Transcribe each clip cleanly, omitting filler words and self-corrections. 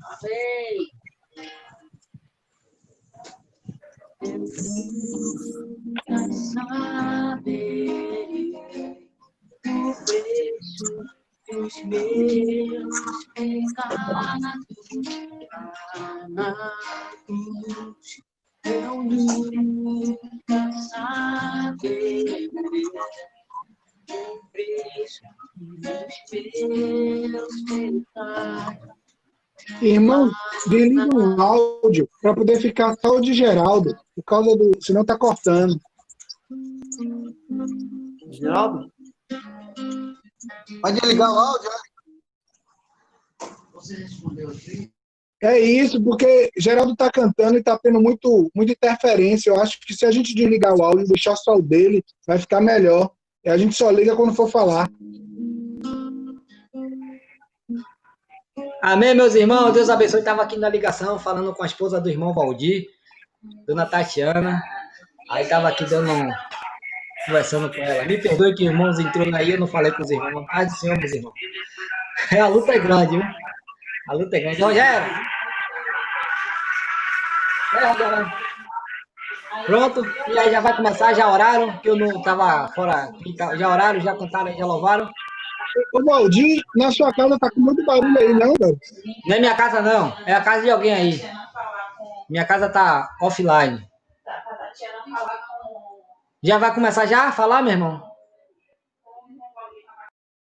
Amém. Saberei o preço dos meus pecados na cruz. Eu nunca saberei o preço dos meus pecados. Irmão, desliga um áudio para poder ficar só o de Geraldo, por causa do. Senão tá cortando. Geraldo? Pode ligar o áudio? Você respondeu aqui? É isso, porque Geraldo tá cantando e tá tendo muita interferência. Eu acho que se a gente desligar o áudio e deixar só o dele, vai ficar melhor. E a gente só liga quando for falar. Amém, meus irmãos. Deus abençoe. Estava aqui na ligação falando com a esposa do irmão Valdir, dona Tatiana. Aí estava aqui conversando com ela. Me perdoe que irmãos entrou aí, eu não falei com os irmãos. Paz do Senhor, meus irmãos. A luta é grande, viu? A luta é grande. Rogério! Pronto? E aí já vai começar? Já oraram? Que eu não estava fora. Já oraram? Já cantaram? Já louvaram? Ô, Valdir, na sua casa tá com muito barulho aí, não, velho? Não é minha casa, não. É a casa de alguém aí. Minha casa tá offline. Já vai começar já a falar, meu irmão?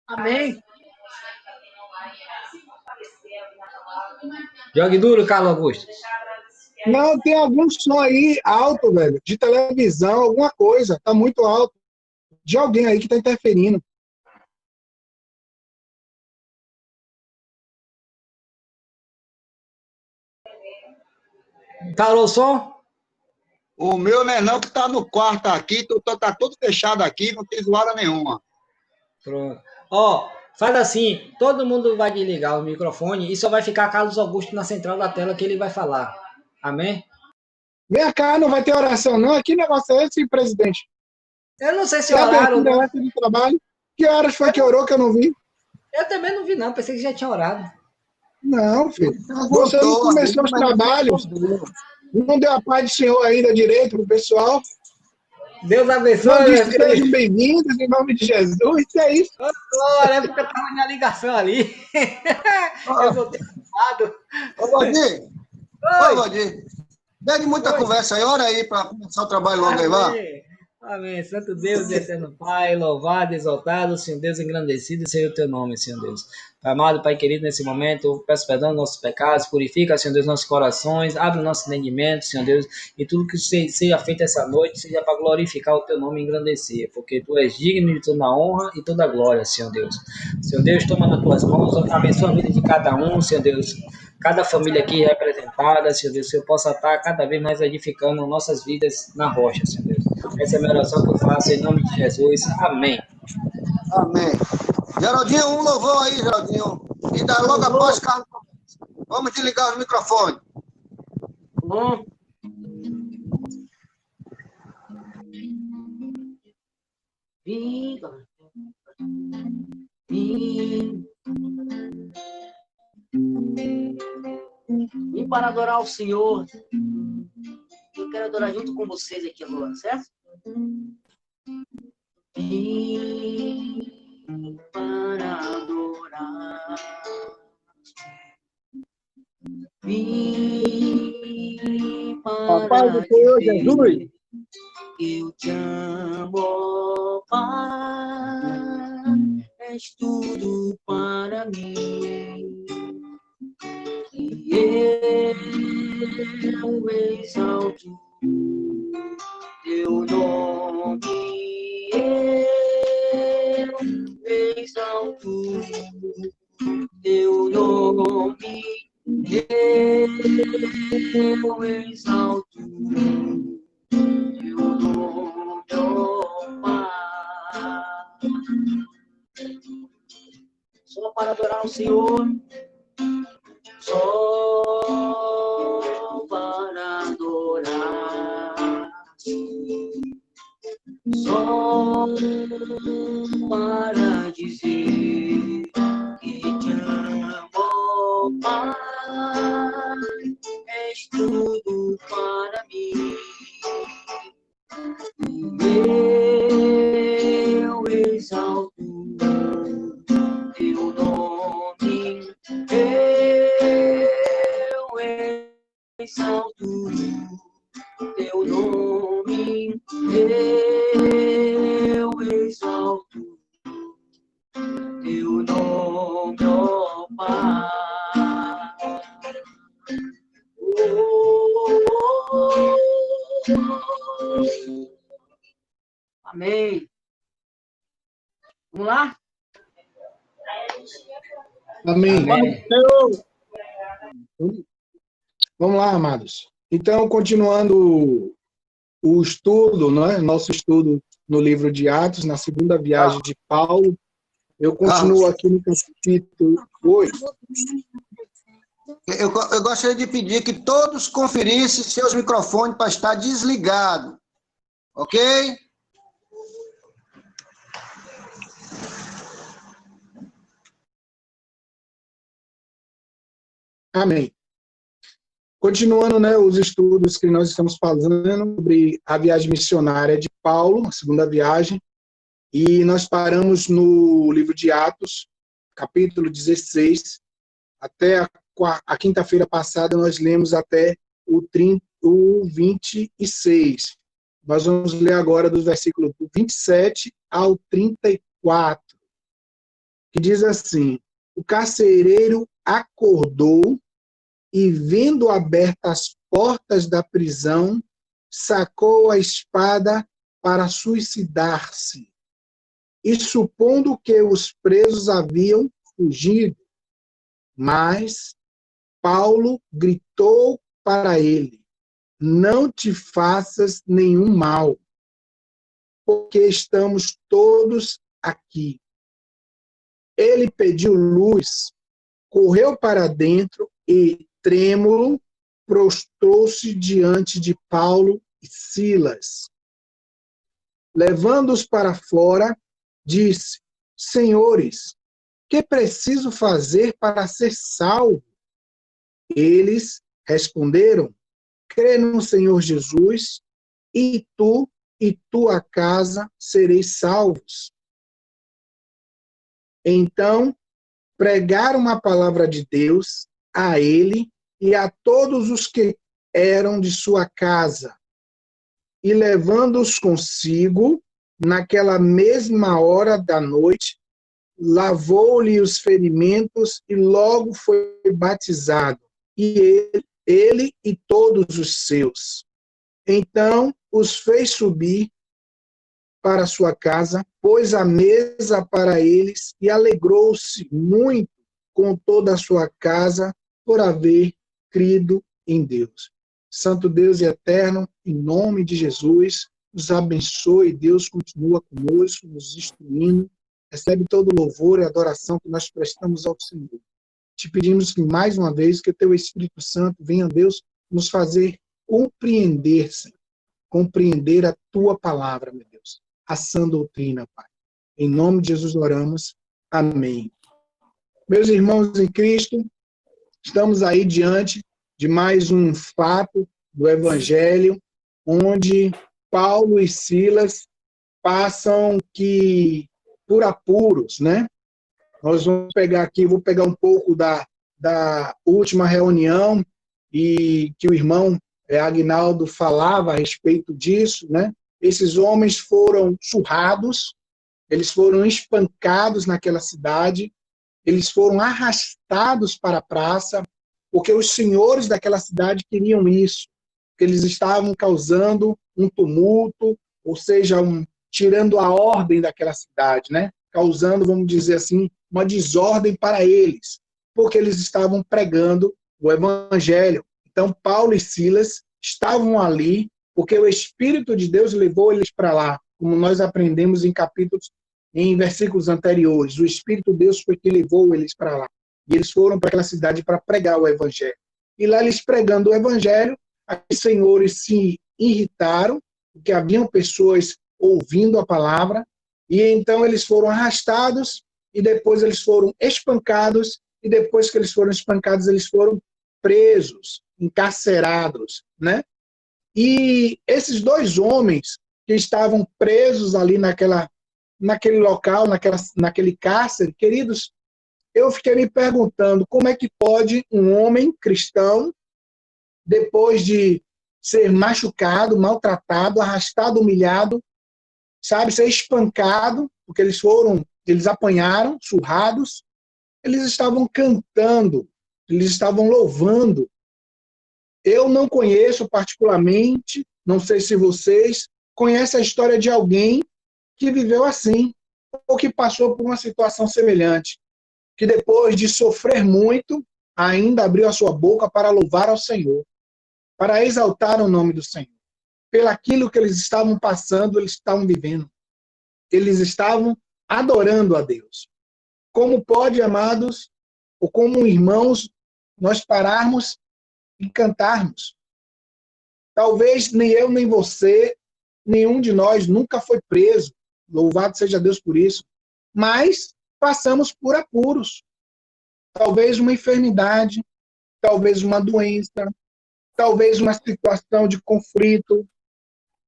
Amém. Jogue duro, Carlos Augusto. Não, tem algum som aí alto, velho, de televisão, alguma coisa. Tá muito alto. De alguém aí que tá interferindo. Parou o som? O meu não é não, que tá no quarto aqui, tá tudo fechado aqui, não tem zoada nenhuma. Pronto. Ó, faz assim, todo mundo vai desligar o microfone e só vai ficar Carlos Augusto na central da tela que ele vai falar. Amém? Vem cá, não vai ter oração, não? Que negócio é esse, presidente? Eu não sei se Que oraram. abertura é essa de trabalho? Que horas foi que orou que eu não vi? Eu também não vi, não. Pensei que já tinha orado. Não, filho. Você não começou os trabalhos. Não deu a paz do Senhor ainda direito pro pessoal. Deus Não abençoe, disse meu que sejam filho. bem-vindos em nome de Jesus. Que é isso? Glória, é porque eu tava na ligação ali. Eu sou ocupado. Ô, Valdir! Ô, Oi! Valdir! Dá de muita conversa aí, ora aí para começar o trabalho logo aí, vá. Amém. Amém. Santo Deus e eterno Pai, louvado, exaltado, Senhor Deus, engrandecido seja o teu nome, Senhor Deus. Pai amado, Pai querido, nesse momento, eu peço perdão dos nossos pecados, purifica, Senhor Deus, nossos corações, abre o nosso entendimento, Senhor Deus, e tudo que seja feito essa noite seja para glorificar o teu nome e engrandecer, porque tu és digno de toda a honra e toda a glória, Senhor Deus. Senhor Deus, toma nas tuas mãos, abençoa a vida de cada um, Senhor Deus. Cada família aqui representada, Senhor Deus, que eu possa estar cada vez mais edificando nossas vidas na rocha, Senhor Deus. Essa é a minha oração que eu faço em nome de Jesus. Amém. Amém. Geraldinho, um louvor aí, Geraldinho. E dá logo após, Carlos. Vamos desligar os microfones. Bom. Vim para adorar o Senhor. Eu quero adorar junto com vocês aqui agora, certo? Vim para adorar. Vim Papai do para Senhor dizer Jesus. que eu te amo, Pai. És tudo para mim. E eu exalto teu nome, eu exalto teu nome, eu exalto teu nome, ó Pai. Só para adorar o Senhor. Só para adorar, só para dizer que te amo. exalto teu nome, eu exalto teu nome, ó Pai. Amém. Vamos lá? Amém. Amém. Vamos lá, amados. Então, continuando o estudo, né? Nosso estudo no livro de Atos, na segunda viagem de Paulo, eu continuo aqui no capítulo 8. Eu gostaria de pedir que todos conferissem seus microfones para estar desligado. Ok? Amém. Continuando, né, os estudos que nós estamos fazendo sobre a viagem missionária de Paulo, a segunda viagem, e nós paramos no livro de Atos, capítulo 16, até a quinta-feira passada nós lemos até o 26. Nós vamos ler agora do versículo 27 ao 34, que diz assim: o carcereiro acordou e, vendo abertas as portas da prisão, sacou a espada para suicidar-se. E supondo que os presos haviam fugido, mas Paulo gritou para ele: não te faças nenhum mal, porque estamos todos aqui. Ele pediu luz, correu para dentro e, trêmulo, prostrou-se diante de Paulo e Silas. Levando-os para fora, disse: senhores, que preciso fazer para ser salvo? Eles responderam: crê no Senhor Jesus, e tu e tua casa sereis salvos. Então, pregaram a palavra de Deus a ele e a todos os que eram de sua casa. E levando-os consigo, naquela mesma hora da noite, lavou-lhe os ferimentos e logo foi batizado, e ele e todos os seus. Então os fez subir para sua casa, pôs a mesa para eles e alegrou-se muito com toda a sua casa por haver crido em Deus. Santo Deus e eterno, em nome de Jesus, nos abençoe. Deus continua conosco, nos instruindo. Recebe todo o louvor e adoração que nós prestamos ao Senhor. Te pedimos que, mais uma vez, que o teu Espírito Santo venha, Deus, nos fazer compreender, Senhor, compreender a tua palavra, meu Deus, a sã doutrina, Pai. Em nome de Jesus oramos. Amém. Meus irmãos em Cristo, estamos aí diante de mais um fato do Evangelho, onde Paulo e Silas passam por apuros, né? Nós vamos pegar aqui, vou pegar um pouco da última reunião e que o irmão Agnaldo falava a respeito disso, né? Esses homens foram surrados, eles foram espancados naquela cidade, eles foram arrastados para a praça, porque os senhores daquela cidade queriam isso, porque eles estavam causando um tumulto, ou seja, tirando a ordem daquela cidade, né? Causando, vamos dizer assim, uma desordem para eles, porque eles estavam pregando o Evangelho. Então, Paulo e Silas estavam ali, porque o Espírito de Deus levou eles para lá, como nós aprendemos em versículos anteriores. O Espírito de Deus foi que levou eles para lá. E eles foram para aquela cidade para pregar o Evangelho. E lá eles pregando o Evangelho, os senhores se irritaram, porque haviam pessoas ouvindo a palavra, e então eles foram arrastados, e depois eles foram espancados, e depois que eles foram espancados, eles foram presos, encarcerados, né? E esses dois homens que estavam presos ali naquele local, naquele cárcere, queridos, eu fiquei me perguntando como é que pode um homem cristão depois de ser machucado, maltratado, arrastado, humilhado, sabe, ser espancado, porque eles apanharam, surrados, eles estavam cantando, eles estavam louvando. Eu não conheço particularmente, não sei se vocês conhecem a história de alguém que viveu assim, ou que passou por uma situação semelhante, que depois de sofrer muito, ainda abriu a sua boca para louvar ao Senhor, para exaltar o nome do Senhor. Pelaquilo que eles estavam passando, eles estavam vivendo. Eles estavam adorando a Deus. Como pode, amados, ou como irmãos, nós pararmos e cantarmos? Talvez nem eu, nem você, nenhum de nós nunca foi preso. Louvado seja Deus por isso. Mas passamos por apuros. Talvez uma enfermidade, talvez uma doença, talvez uma situação de conflito,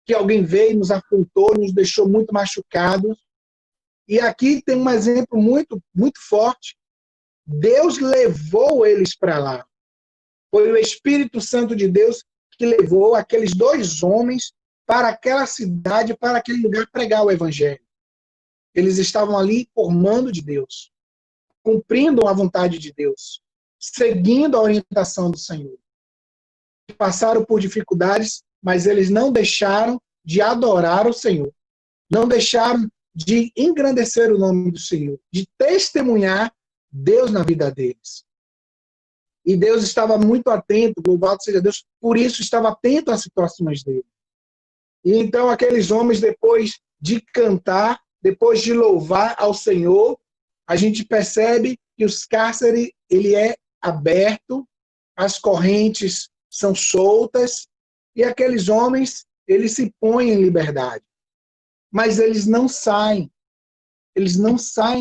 que alguém veio, nos afrontou, nos deixou muito machucados. E aqui tem um exemplo muito, muito forte. Deus levou eles para lá. Foi o Espírito Santo de Deus que levou aqueles 2 homens para aquela cidade, para aquele lugar pregar o Evangelho. Eles estavam ali por mando de Deus, cumprindo a vontade de Deus, seguindo a orientação do Senhor. Passaram por dificuldades, mas eles não deixaram de adorar o Senhor. Não deixaram de engrandecer o nome do Senhor, de testemunhar Deus na vida deles. E Deus estava muito atento, louvado seja Deus, por isso estava atento às situações dele. E então aqueles homens, depois de cantar, depois de louvar ao Senhor, a gente percebe que os cárceres, ele é aberto, as correntes são soltas, e aqueles homens, eles se põem em liberdade. Mas eles não saem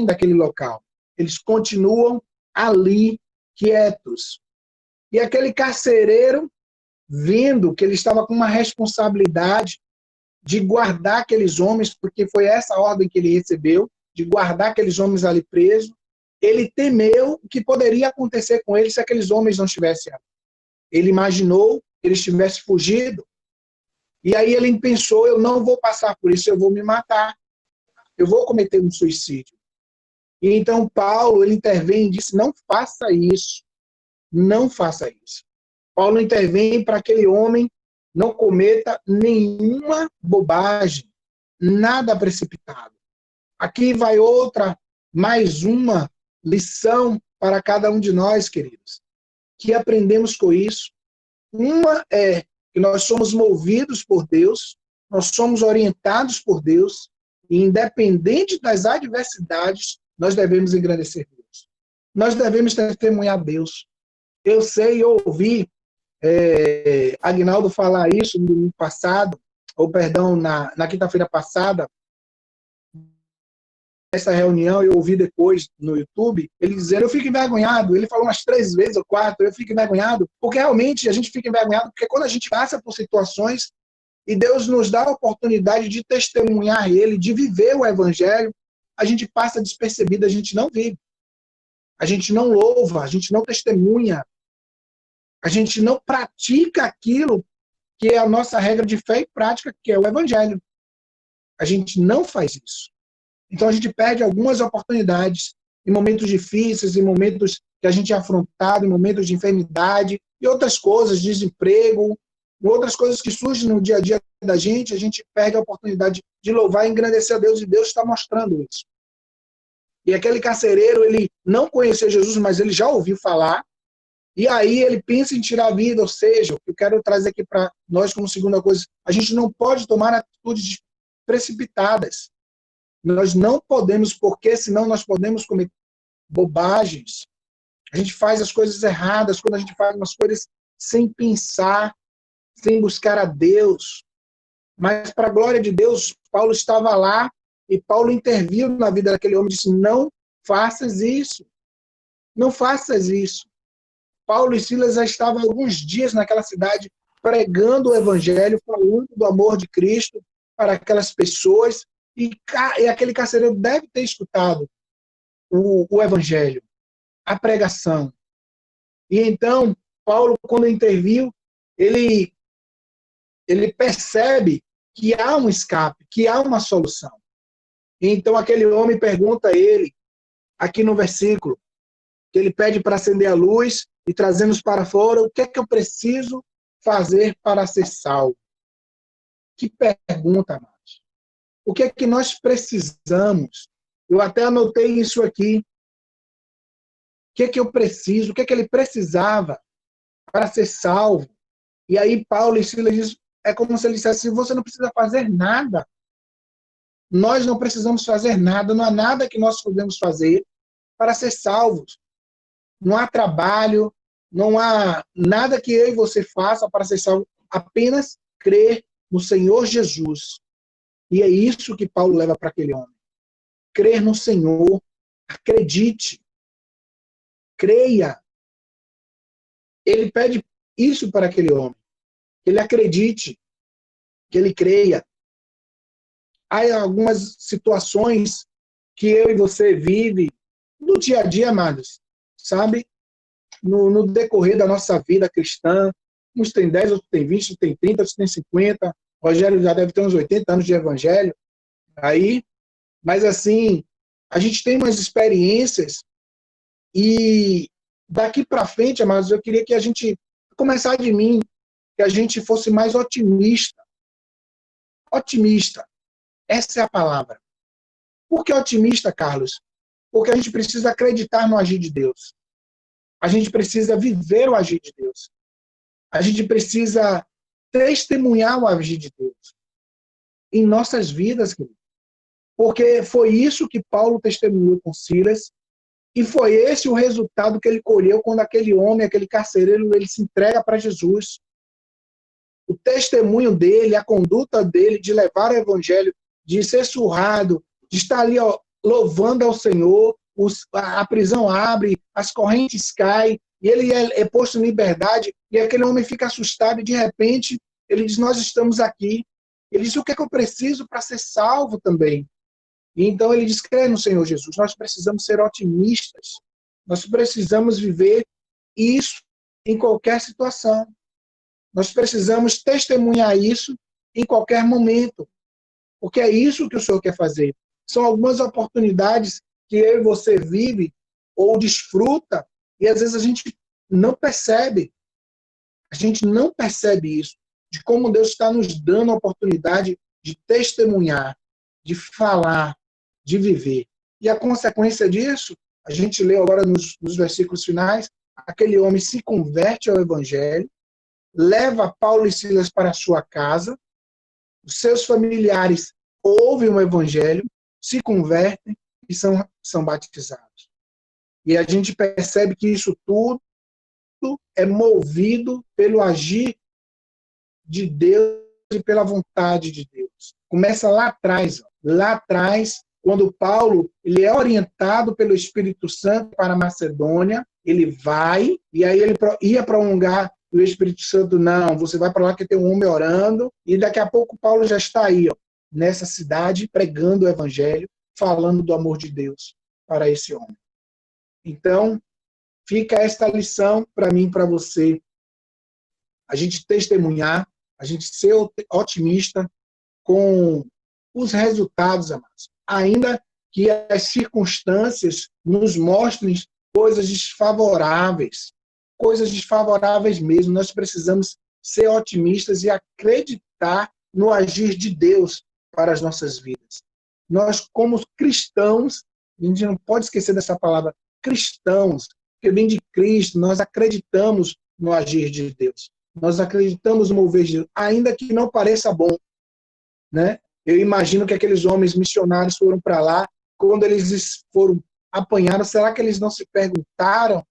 daquele local. Eles continuam ali, quietos. E aquele carcereiro, vendo que ele estava com uma responsabilidade de guardar aqueles homens, porque foi essa a ordem que ele recebeu, de guardar aqueles homens ali presos, ele temeu o que poderia acontecer com eles se aqueles homens não estivessem ali. Ele imaginou que eles tivessem fugido. E aí ele pensou, eu não vou passar por isso, eu vou me matar. Eu vou cometer um suicídio. E então Paulo, ele intervém e disse, não faça isso. Não faça isso. Paulo intervém para aquele homem não cometa nenhuma bobagem, nada precipitado. Aqui vai mais uma lição para cada um de nós, queridos, que aprendemos com isso. Uma é que nós somos movidos por Deus, nós somos orientados por Deus, e independente das adversidades, nós devemos engrandecer Deus. Nós devemos testemunhar Deus. Eu sei, eu ouvi Agnaldo falar isso no passado, ou perdão, na quinta-feira passada, essa reunião, eu ouvi depois no YouTube, ele dizendo, eu fico envergonhado, ele falou umas 3 vezes ou 4, eu fico envergonhado, porque realmente a gente fica envergonhado, porque quando a gente passa por situações e Deus nos dá a oportunidade de testemunhar Ele, de viver o Evangelho, a gente passa despercebido, a gente não vive, a gente não louva, a gente não testemunha, a gente não pratica aquilo que é a nossa regra de fé e prática, que é o Evangelho. A gente não faz isso. Então a gente perde algumas oportunidades em momentos difíceis, em momentos que a gente é afrontado, em momentos de enfermidade e outras coisas, desemprego, outras coisas que surgem no dia a dia da gente, a gente perde a oportunidade de louvar e engrandecer a Deus, e Deus está mostrando isso. E aquele carcereiro, ele não conhecia Jesus, mas ele já ouviu falar, e aí ele pensa em tirar a vida, ou seja, eu quero trazer aqui para nós como segunda coisa, a gente não pode tomar atitudes precipitadas. Nós não podemos, porque senão nós podemos cometer bobagens. A gente faz as coisas erradas, quando a gente faz umas coisas sem pensar, sem buscar a Deus. Mas, para a glória de Deus, Paulo estava lá e Paulo interviu na vida daquele homem e disse, não faças isso. Não faças isso. Paulo e Silas já estavam alguns dias naquela cidade pregando o Evangelho, falando do amor de Cristo para aquelas pessoas, e aquele carcereiro deve ter escutado o Evangelho, a pregação. E então, Paulo, quando interviu, ele percebe que há um escape, que há uma solução. Então aquele homem pergunta a ele, aqui no versículo, que ele pede para acender a luz e trazê-nos para fora, o que é que eu preciso fazer para ser salvo? Que pergunta, amados. O que é que nós precisamos? Eu até anotei isso aqui. O que é que eu preciso? O que é que ele precisava para ser salvo? E aí Paulo e Silas diz, é como se ele dissesse, você não precisa fazer nada. Nós não precisamos fazer nada, não há nada que nós podemos fazer para ser salvos. Não há trabalho, não há nada que eu e você faça para ser salvo, apenas crer no Senhor Jesus. E é isso que Paulo leva para aquele homem. Crer no Senhor, acredite, creia. Ele pede isso para aquele homem. Que ele acredite, que ele creia. Há algumas situações que eu e você vive no dia a dia, amados, sabe? No decorrer da nossa vida cristã, uns têm 10, outros têm 20, outros têm 30, outros têm 50. O Rogério já deve ter uns 80 anos de evangelho. Aí, mas assim, a gente tem umas experiências e daqui para frente, amados, eu queria que a gente, começar de mim, que a gente fosse mais otimista. Otimista. Essa é a palavra. Por que otimista, Carlos? Porque a gente precisa acreditar no agir de Deus. A gente precisa viver o agir de Deus. A gente precisa testemunhar o agir de Deus em nossas vidas, querido. Porque foi isso que Paulo testemunhou com Silas e foi esse o resultado que ele colheu quando aquele homem, aquele carcereiro, ele se entrega para Jesus. O testemunho dele, a conduta dele de levar o evangelho, de ser surrado, de estar ali louvando ao Senhor, a prisão abre, as correntes caem, e ele é posto em liberdade, e aquele homem fica assustado, e de repente ele diz, nós estamos aqui. Ele diz, o que é que eu preciso para ser salvo também? E então ele diz, crê no Senhor Jesus, nós precisamos ser otimistas, nós precisamos viver isso em qualquer situação. Nós precisamos testemunhar isso em qualquer momento, porque é isso que o Senhor quer fazer. São algumas oportunidades que eu e você vive ou desfruta, e às vezes a gente não percebe. A gente não percebe isso, de como Deus está nos dando a oportunidade de testemunhar, de falar, de viver. E a consequência disso, a gente leu agora nos versículos finais, aquele homem se converte ao Evangelho, leva Paulo e Silas para a sua casa, os seus familiares ouvem o Evangelho, se convertem e são batizados. E a gente percebe que isso tudo é movido pelo agir de Deus e pela vontade de Deus. Começa lá atrás, quando Paulo ele é orientado pelo Espírito Santo para a Macedônia, ele vai, e aí ele ia para um lugar, o Espírito Santo, não, você vai para lá que tem um homem orando, e daqui a pouco Paulo já está aí, nessa cidade, pregando o Evangelho, falando do amor de Deus para esse homem. Então, fica esta lição para mim e para você. A gente testemunhar, a gente ser otimista com os resultados, amados. Ainda que as circunstâncias nos mostrem coisas desfavoráveis mesmo. Nós precisamos ser otimistas e acreditar no agir de Deus para as nossas vidas. Nós, como cristãos, a gente não pode esquecer dessa palavra, cristãos, que vem de Cristo, nós acreditamos no agir de Deus. Nós acreditamos no mover de Deus, ainda que não pareça bom, né? Eu imagino que aqueles homens missionários foram para lá, quando eles foram apanhados, será que eles não se perguntaram o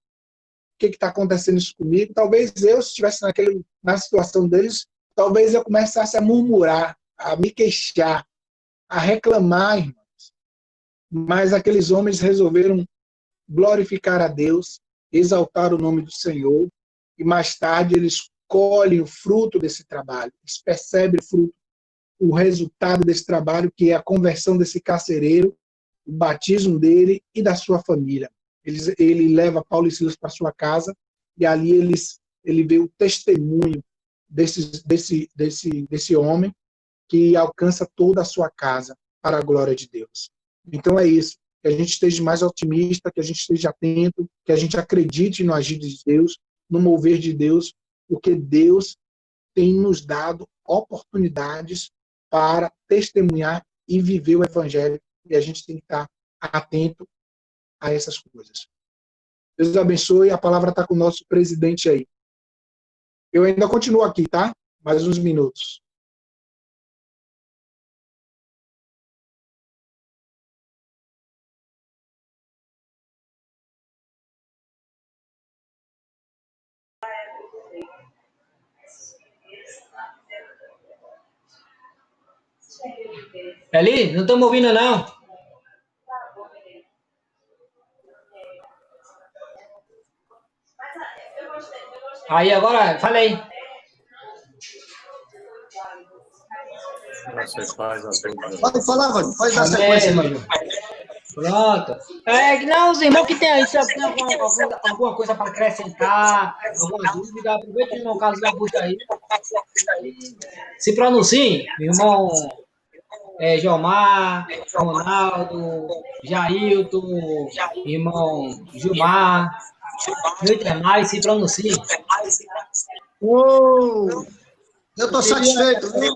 que está acontecendo isso comigo? Talvez eu, se estivesse na situação deles, talvez eu começasse a murmurar, a me queixar, a reclamar, irmãos. Mas aqueles homens resolveram glorificar a Deus, exaltar o nome do Senhor, e mais tarde eles colhem o fruto desse trabalho, eles percebem o resultado desse trabalho, que é a conversão desse carcereiro, o batismo dele e da sua família. Ele leva Paulo e Silas para sua casa, e ali ele vê o testemunho desse homem que alcança toda a sua casa para a glória de Deus. Então é isso, que a gente esteja mais otimista, que a gente esteja atento, que a gente acredite no agir de Deus, no mover de Deus, porque Deus tem nos dado oportunidades para testemunhar e viver o Evangelho, e a gente tem que estar atento a essas coisas. Deus abençoe, a palavra está com o nosso presidente aí. Eu ainda continuo aqui, tá? Mais uns minutos. Eli, não estamos ouvindo, não. Aí, agora, falei. Pode falar, mano. Pode dar sequência, mano. Pronto. Não, os irmãos que tem aí, se tem alguma coisa para acrescentar, alguma dúvida, aproveita o irmão Carlos Augusto aí. Se pronuncie, irmão Jomar, Ronaldo, Jailton, irmão Gilmar, muito mais, se pronuncie. Eu estou satisfeito, viu?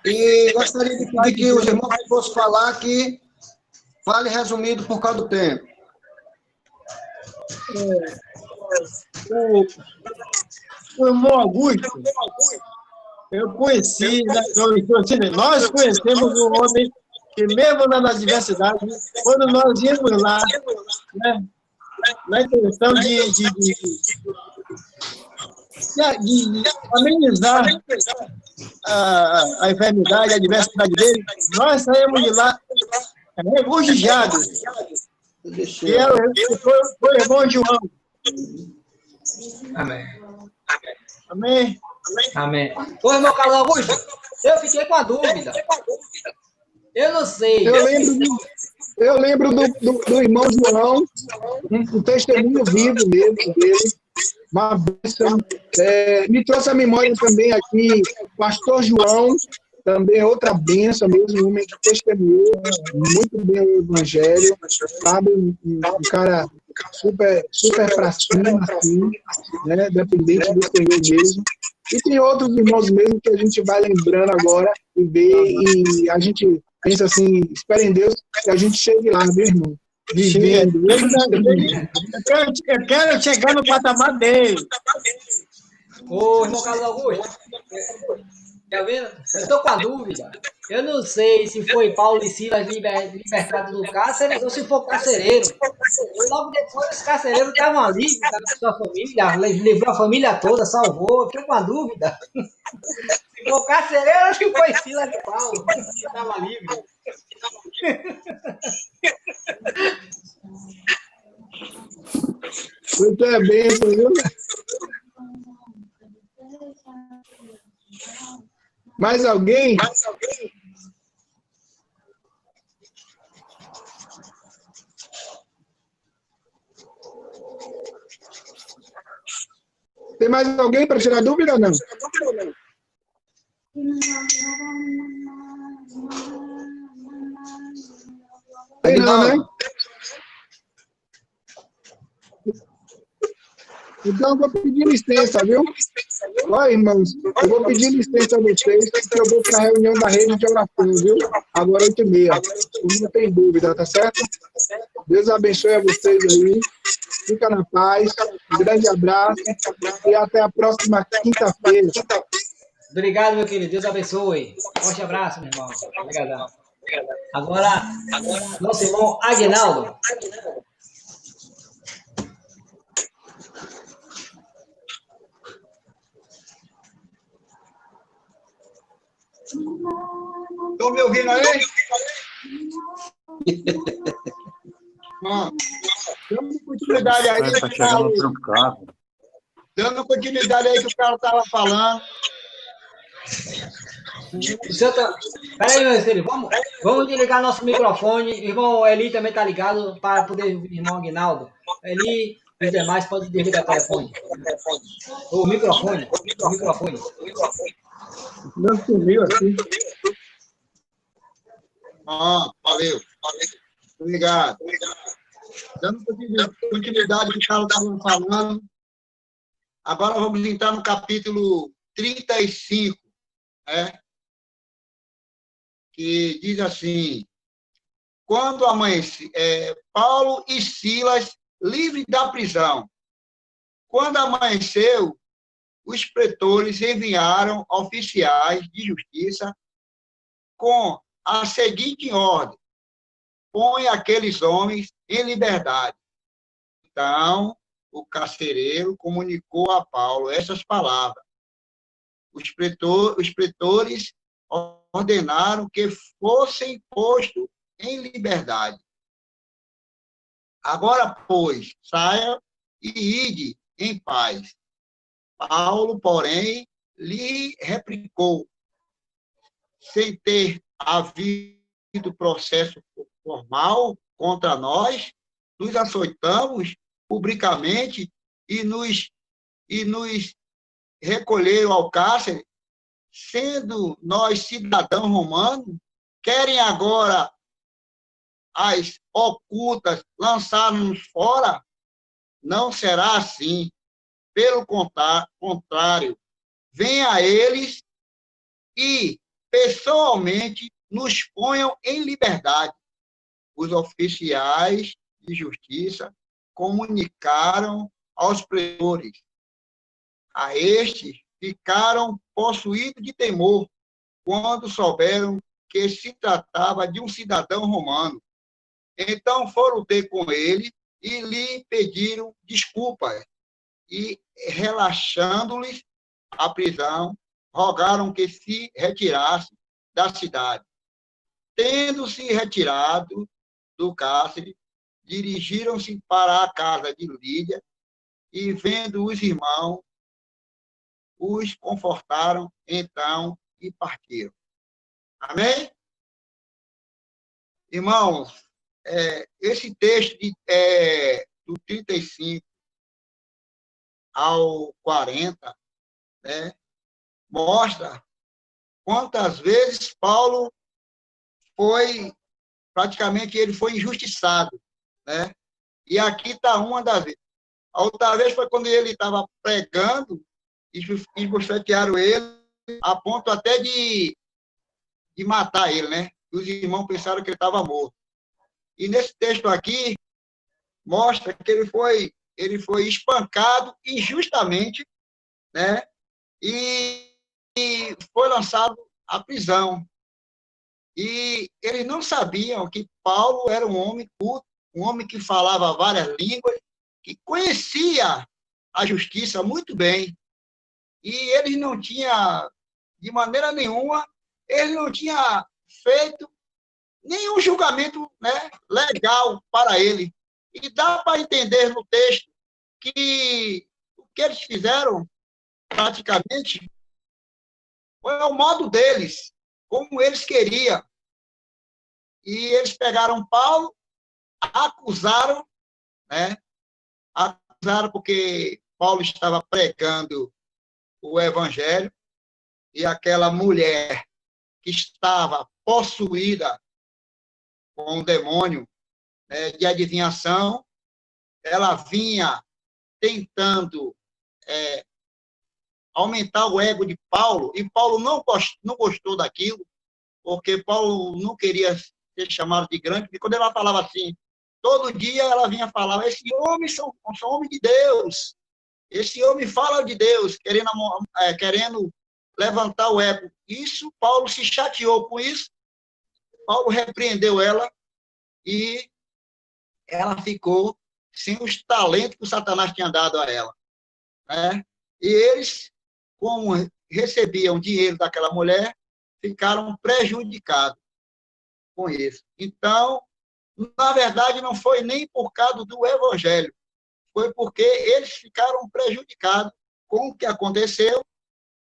E gostaria de pedir que os irmãos fossem falar que fale resumido por causa do tempo. O irmão Augusto, eu conheci, nós conhecemos um homem que mesmo na diversidade, quando nós íamos lá, né, na intenção de amenizar a enfermidade, a diversidade dele, nós saímos de lá regozijados. Que foi o irmão João. Amém. Amém. Amém. Ô, irmão Carlos Augusto, eu fiquei com a dúvida. Eu não sei. Eu lembro do irmão João, um testemunho vivo mesmo dele. Uma bênção. Me trouxe a memória também aqui, pastor João, também outra bênção mesmo, um homem que testemunhou muito bem o Evangelho, sabe, um cara super para cima, assim, né, dependente do Senhor mesmo. E tem outros irmãos mesmo que a gente vai lembrando agora e vê, e a gente pensa assim, espera em Deus que a gente chegue lá, meu irmão. Vivendo. Eu quero chegar no patamar dele. Ô, irmão Carlos Augusto, tá vendo? Eu tô com a dúvida. Eu não sei se foi Paulo e Silas libertados do cárcere ou se foi carcereiro. Logo depois, os carcereiros estavam ali, estavam com sua família, livrou a família toda, salvou. Fiquei com a dúvida. Se foi carcereiro ou se foi Silas e Paulo, que estava livre. Muito é bênção, viu? Mais alguém? Tem mais alguém para tirar dúvida ou não? Tem não, né? Então, eu vou pedir licença, viu? Olha, irmãos, eu vou pedir licença a vocês, porque eu vou para a reunião da rede de oração, viu? Agora 8h30. Não tem dúvida, tá certo? Deus abençoe a vocês aí. Fica na paz. Um grande abraço. E até a próxima quinta-feira. Obrigado, meu querido. Deus abençoe. Forte abraço, meu irmão. Obrigadão. Agora, nosso irmão Aguinaldo. Estão me ouvindo aí? Dando continuidade aí. Tá chegando trancado. Dando continuidade aí que o cara estava falando. Peraí, meu filho, vamos desligar nosso microfone. Irmão Eli também tá ligado para poder ouvir o irmão Aguinaldo. Eli, Os demais podem desligar o telefone. O microfone. O microfone. Não sumiu assim. Valeu. Obrigado. Dando continuidade que o Carlos estava falando. Agora vamos entrar no capítulo 35, né? Que diz assim: quando amanhece, Paulo e Silas livres da prisão. Quando amanheceu, os pretores enviaram oficiais de justiça com a seguinte ordem: põe aqueles homens em liberdade. Então, o carcereiro comunicou a Paulo essas palavras. Os pretores ordenaram que fossem postos em liberdade. Agora, pois, saia e ide em paz. Paulo, porém, lhe replicou: sem ter havido processo formal contra nós, nos açoitamos publicamente e nos recolheram ao cárcere, sendo nós cidadãos romanos, querem agora as ocultas lançar-nos fora? Não será assim. Pelo contrário, venha eles e, pessoalmente, nos ponham em liberdade. Os oficiais de justiça comunicaram aos pretores. A estes ficaram possuídos de temor quando souberam que se tratava de um cidadão romano. Então foram ter com ele e lhe pediram desculpas e, relaxando-lhes a prisão, rogaram que se retirasse da cidade. Tendo-se retirado do cárcere, dirigiram-se para a casa de Lídia e, vendo os irmãos, os confortaram, então, e partiram. Amém? Irmãos, esse texto do 35 ao 40, né, mostra quantas vezes Paulo ele foi injustiçado, né? E aqui está uma das vezes. A outra vez foi quando ele estava pregando e esbofetearam ele, a ponto até de matar ele, né? Os irmãos pensaram que ele estava morto. E nesse texto aqui, mostra que ele foi espancado injustamente, né? E foi lançado à prisão. E eles não sabiam que Paulo era um homem culto, um homem que falava várias línguas, que conhecia a justiça muito bem. E eles não tinham, de maneira nenhuma, ele não tinha feito nenhum julgamento, né, legal para ele. E dá para entender no texto que o que eles fizeram, praticamente, foi o modo deles, como eles queriam. E eles pegaram Paulo, acusaram, né? Acusaram porque Paulo estava pregando o evangelho e aquela mulher que estava possuída com um demônio, né, de adivinhação, ela vinha tentando aumentar o ego de Paulo, e Paulo não gostou daquilo, porque Paulo não queria ser chamado de grande, porque quando ela falava assim, todo dia ela vinha falar: esse homem são homem de Deus, esse homem fala de Deus, querendo levantar o ego. Isso, Paulo se chateou com isso, Paulo repreendeu ela e ela ficou sem os talentos que o Satanás tinha dado a ela, né? E eles, como recebiam dinheiro daquela mulher, ficaram prejudicados com isso. Então, na verdade, não foi nem por causa do evangelho, foi porque eles ficaram prejudicados com o que aconteceu.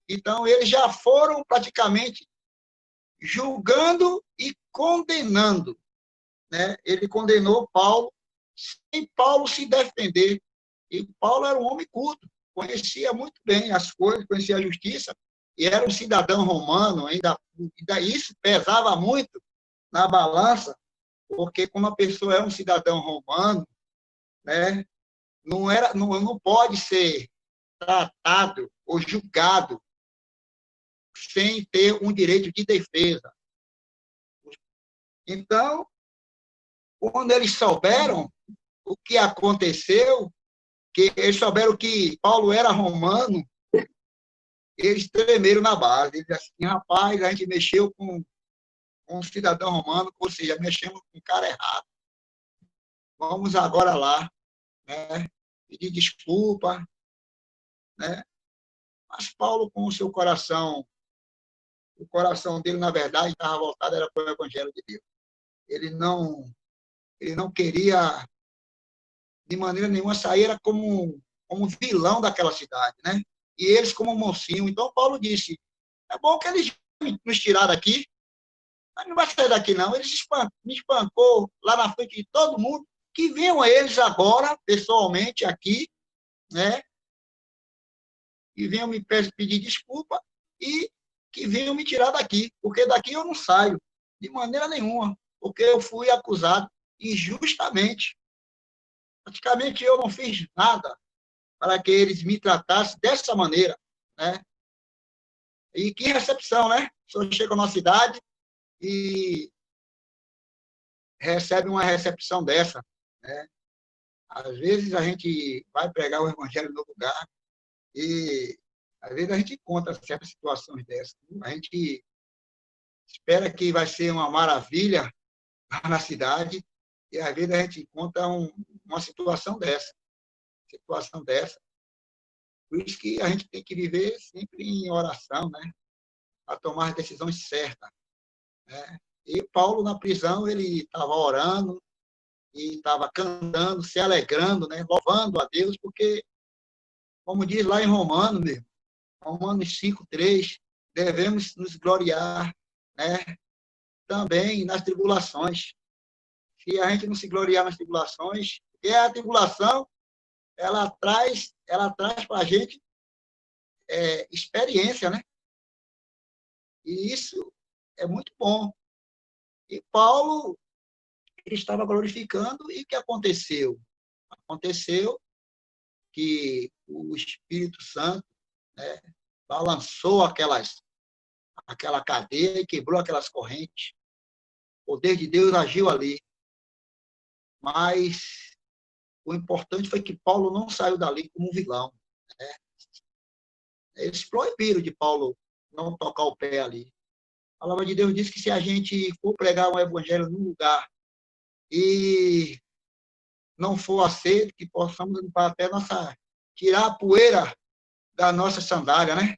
Então, eles já foram praticamente julgando e condenando, né? Ele condenou Paulo sem Paulo se defender. E Paulo era um homem culto, conhecia muito bem as coisas, conhecia a justiça, e era um cidadão romano, ainda isso pesava muito na balança, porque como a pessoa é um cidadão romano, né, não pode ser tratado ou julgado sem ter um direito de defesa. Então, quando eles souberam o que aconteceu, que eles souberam que Paulo era romano, eles tremeram na base. Eles disseram assim, rapaz, a gente mexeu com um cidadão romano, ou seja, mexemos com um cara errado. Vamos agora lá, né, pedir desculpa, né? Mas Paulo, com o seu coração, o coração dele, na verdade, estava voltado era para o Evangelho de Deus. Ele não queria, de maneira nenhuma, sair era como vilão daquela cidade, né? E eles como mocinho. Então, Paulo disse, é bom que eles nos tiraram daqui, mas não vai sair daqui, não. Eles me espancou lá na frente de todo mundo, que venham eles agora, pessoalmente, aqui, né? Que venham me pedir desculpa e que venham me tirar daqui, porque daqui eu não saio, de maneira nenhuma, porque eu fui acusado injustamente. Praticamente eu não fiz nada para que eles me tratassem dessa maneira, né? E que recepção, né? A pessoa chega na cidade e recebe uma recepção dessa, né? Às vezes a gente vai pregar o evangelho no lugar e às vezes a gente encontra certas situações dessas. A gente espera que vai ser uma maravilha lá na cidade e às vezes a gente encontra uma situação dessa. Por isso que a gente tem que viver sempre em oração, né? A tomar as decisões certas, né? E Paulo, na prisão, ele estava orando e estava cantando, se alegrando, né? Louvando a Deus, porque, como diz lá em Romanos 5:3, devemos nos gloriar, né? Também nas tribulações. Se a gente não se gloriar nas tribulações, porque a tribulação, ela traz para a gente experiência, né? E isso é muito bom. E Paulo, ele estava glorificando, e o que aconteceu? Aconteceu que o Espírito Santo, né, balançou aquela cadeia e quebrou aquelas correntes. O poder de Deus agiu ali. Mas o importante foi que Paulo não saiu dali como um vilão, né? Eles proibiram de Paulo não tocar o pé ali. A palavra de Deus diz que se a gente for pregar o evangelho num lugar e não for aceito, que possamos limpar até tirar a poeira da nossa sandália, né?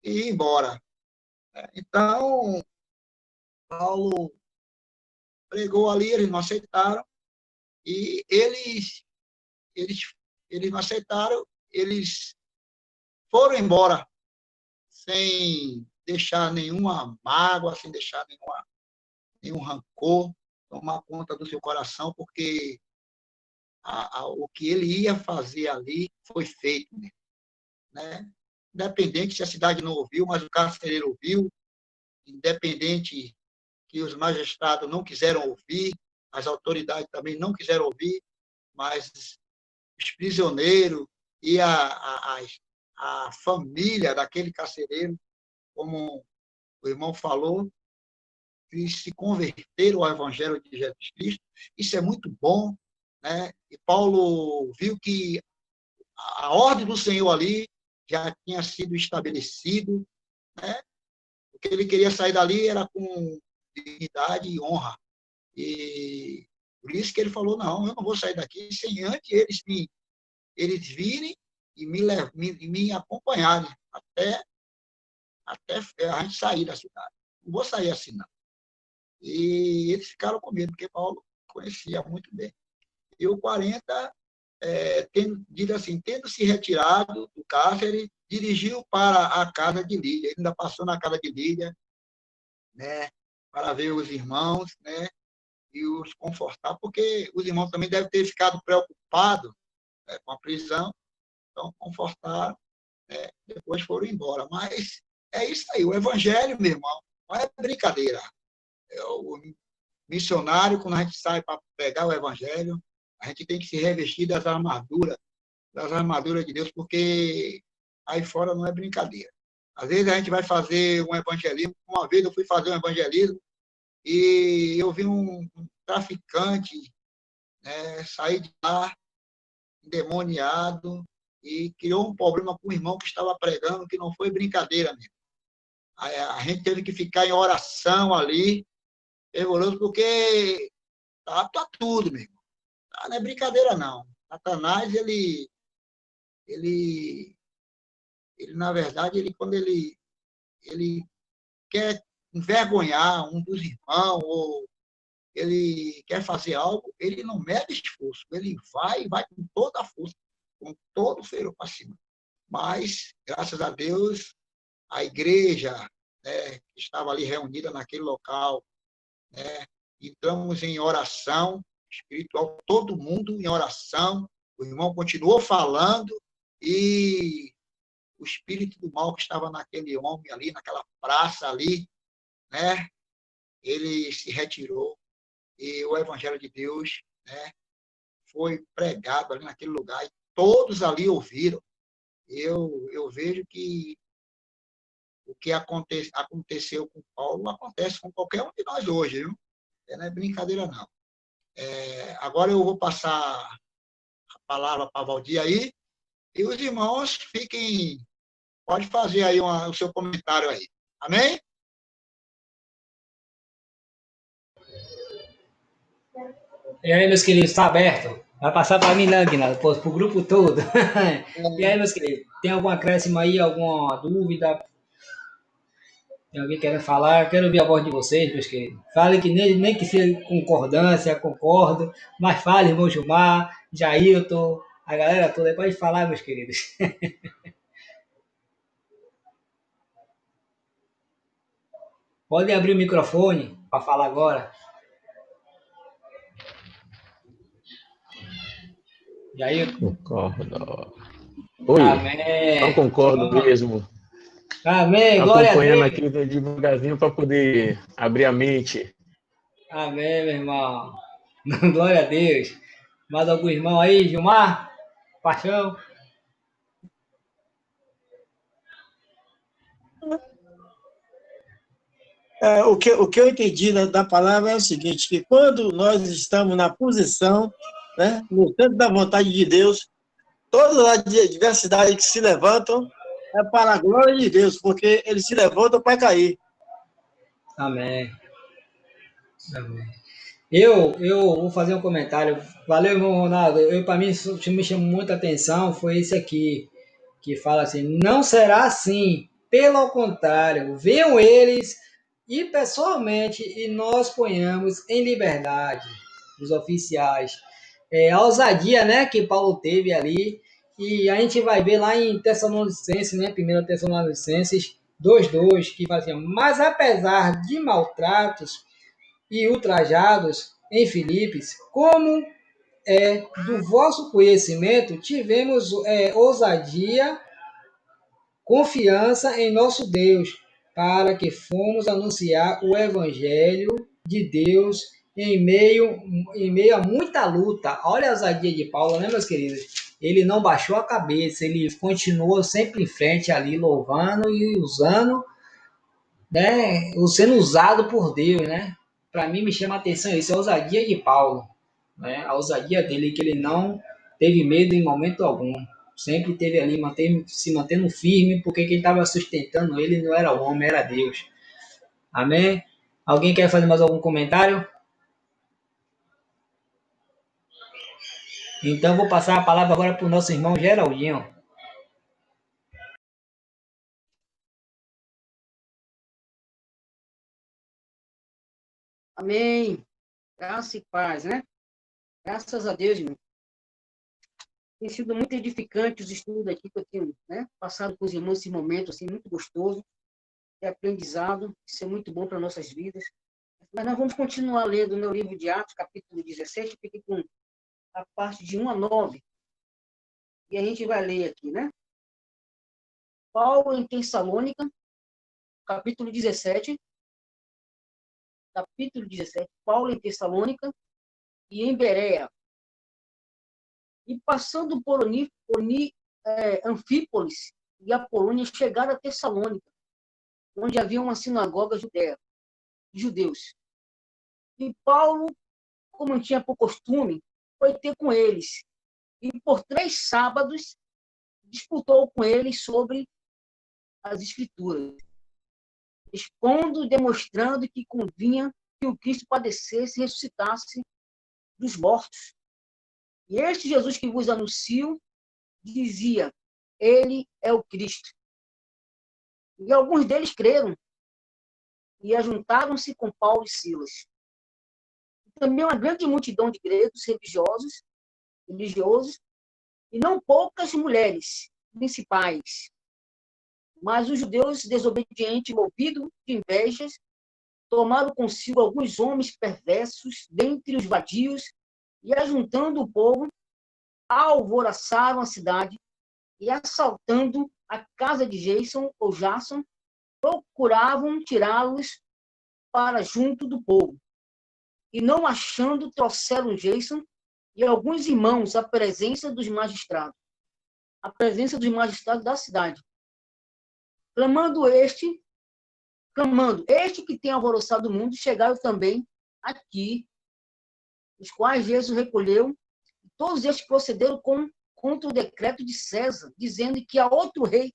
E ir embora. Então, Paulo pregou ali, eles não aceitaram, e eles não aceitaram, eles foram embora sem deixar nenhuma mágoa, sem deixar nenhum rancor tomar conta do seu coração, porque o que ele ia fazer ali foi feito, né? Independente se a cidade não ouviu, mas o carcereiro ouviu, independente que os magistrados não quiseram ouvir, as autoridades também não quiseram ouvir, mas os prisioneiros e a família daquele carcereiro, como o irmão falou, que se converteram ao Evangelho de Jesus Cristo. Isso é muito bom, né? E Paulo viu que a ordem do Senhor ali já tinha sido estabelecido, né? O que ele queria sair dali era com dignidade e honra. E por isso que ele falou, não, eu não vou sair daqui sem antes eles virem e me acompanharem até a gente sair da cidade. Não vou sair assim, não. E eles ficaram com medo, porque Paulo conhecia muito bem. E o 40, tendo se retirado do cárcere, dirigiu para a casa de Lídia. Ele ainda passou na casa de Lídia, né, para ver os irmãos, né, e os confortar, porque os irmãos também devem ter ficado preocupados, com a prisão, então confortaram, depois foram embora. Mas é isso aí, o evangelho, meu irmão, não é brincadeira. O missionário, quando a gente sai para pregar o evangelho, a gente tem que se revestir das armaduras de Deus, porque aí fora não é brincadeira. Às vezes a gente vai fazer um evangelismo. Uma vez eu fui fazer um evangelismo e eu vi um traficante, né, sair de lá endemoniado e criou um problema com o irmão que estava pregando, que não foi brincadeira mesmo. A gente teve que ficar em oração ali, fervoroso, porque tá apto a tudo, meu irmão. Não é brincadeira, não. Satanás, ele na verdade, quando ele quer envergonhar um dos irmãos, ou ele quer fazer algo, ele não mede esforço, ele vai com toda a força, com todo o ferro para cima. Mas, graças a Deus, a igreja, né, que estava ali reunida naquele local, né, entramos em oração espiritual, todo mundo em oração, o irmão continuou falando e o espírito do mal que estava naquele homem ali, naquela praça ali, né, ele se retirou e o evangelho de Deus, né, foi pregado ali naquele lugar e todos ali ouviram. Eu vejo que o que aconteceu com Paulo acontece com qualquer um de nós hoje, viu? Não é brincadeira, não. Agora eu vou passar a palavra para Valdir aí, e os irmãos pode fazer aí o seu comentário aí. Amém? E aí, meus queridos, está aberto? Vai passar para mim, não, Guinaldo, para o grupo todo. E aí, meus queridos, tem algum acréscimo aí, alguma dúvida? Tem alguém querendo falar? Eu quero ouvir a voz de vocês, meus queridos. Fale que nem que seja concordância, concordo, mas fale, irmão Gilmar, Jailton, a galera toda. Pode falar, meus queridos. Podem abrir o microfone para falar agora. Jailton. Concordo. Oi, Amém. não concordo mesmo. Amém. Glória a Acompanhando Deus. aqui devagarzinho para poder abrir a mente. Amém, meu irmão. Glória a Deus. Mais algum irmão aí, Gilmar? Paixão? O que eu entendi da palavra é o seguinte, que quando nós estamos na posição, né, no centro da vontade de Deus, todas as adversidades que se levantam é para a glória de Deus, porque eles se levantam para cair. Amém. Amém. Eu vou fazer um comentário. Valeu, irmão Ronaldo. Para mim, isso me chamou muita atenção, foi esse aqui, que fala assim, não será assim, pelo contrário, venham eles e pessoalmente e nós ponhamos em liberdade os oficiais. A ousadia, né, que Paulo teve ali, e a gente vai ver lá em Tessalonicenses, né, 1 Tessalonicenses 2:2, que fala assim, mas apesar de maltratos e ultrajados em Filipos, como do vosso conhecimento, tivemos ousadia, confiança em nosso Deus, para que fomos anunciar o Evangelho de Deus em meio a muita luta. Olha a ousadia de Paulo, né, meus queridos? Ele não baixou a cabeça, ele continuou sempre em frente ali, louvando e usando, né, sendo usado por Deus, né? Para mim me chama a atenção isso, a ousadia de Paulo, né? A ousadia dele, que ele não teve medo em momento algum, sempre teve ali, se mantendo firme, porque quem estava sustentando ele não era o homem, era Deus. Amém? Alguém quer fazer mais algum comentário? Então vou passar a palavra agora para o nosso irmão Geraldinho. Amém. Graça e paz, né? Graças a Deus, irmão. Tem sido muito edificante os estudos aqui que eu tenho, né, passado com os irmãos esse momento assim, muito gostoso, de aprendizado, isso é muito bom para nossas vidas. Mas nós vamos continuar lendo no livro de Atos, capítulo 17, fiquei com a parte de 1 a 9. E a gente vai ler aqui, né? Paulo em Tessalônica, capítulo 17. Capítulo 17. Paulo em Tessalônica e em Bereia. E passando por Anfípolis e Apolônia, chegaram a Tessalônica, onde havia uma sinagoga judeia, de judeus. E Paulo, como tinha por costume, foi ter com eles. E por 3 sábados disputou com eles sobre as Escrituras, expondo, demonstrando que convinha que o Cristo padecesse e ressuscitasse dos mortos. E este Jesus que vos anuncio, dizia, ele é o Cristo. E alguns deles creram e ajuntaram-se com Paulo e Silas. E também uma grande multidão de gregos religiosos, e não poucas mulheres principais. Mas os judeus desobedientes, movidos de invejas, tomaram consigo alguns homens perversos dentre os vadios e, ajuntando o povo, alvoroçaram a cidade e, assaltando a casa de Jason, procuravam tirá-los para junto do povo. E, não achando, trouxeram Jason e alguns irmãos à presença dos magistrados, da cidade, clamando este que tem alvoroçado o mundo, chegaram também aqui, os quais Jesus recolheu. Todos estes procederam contra o decreto de César, dizendo que há outro rei,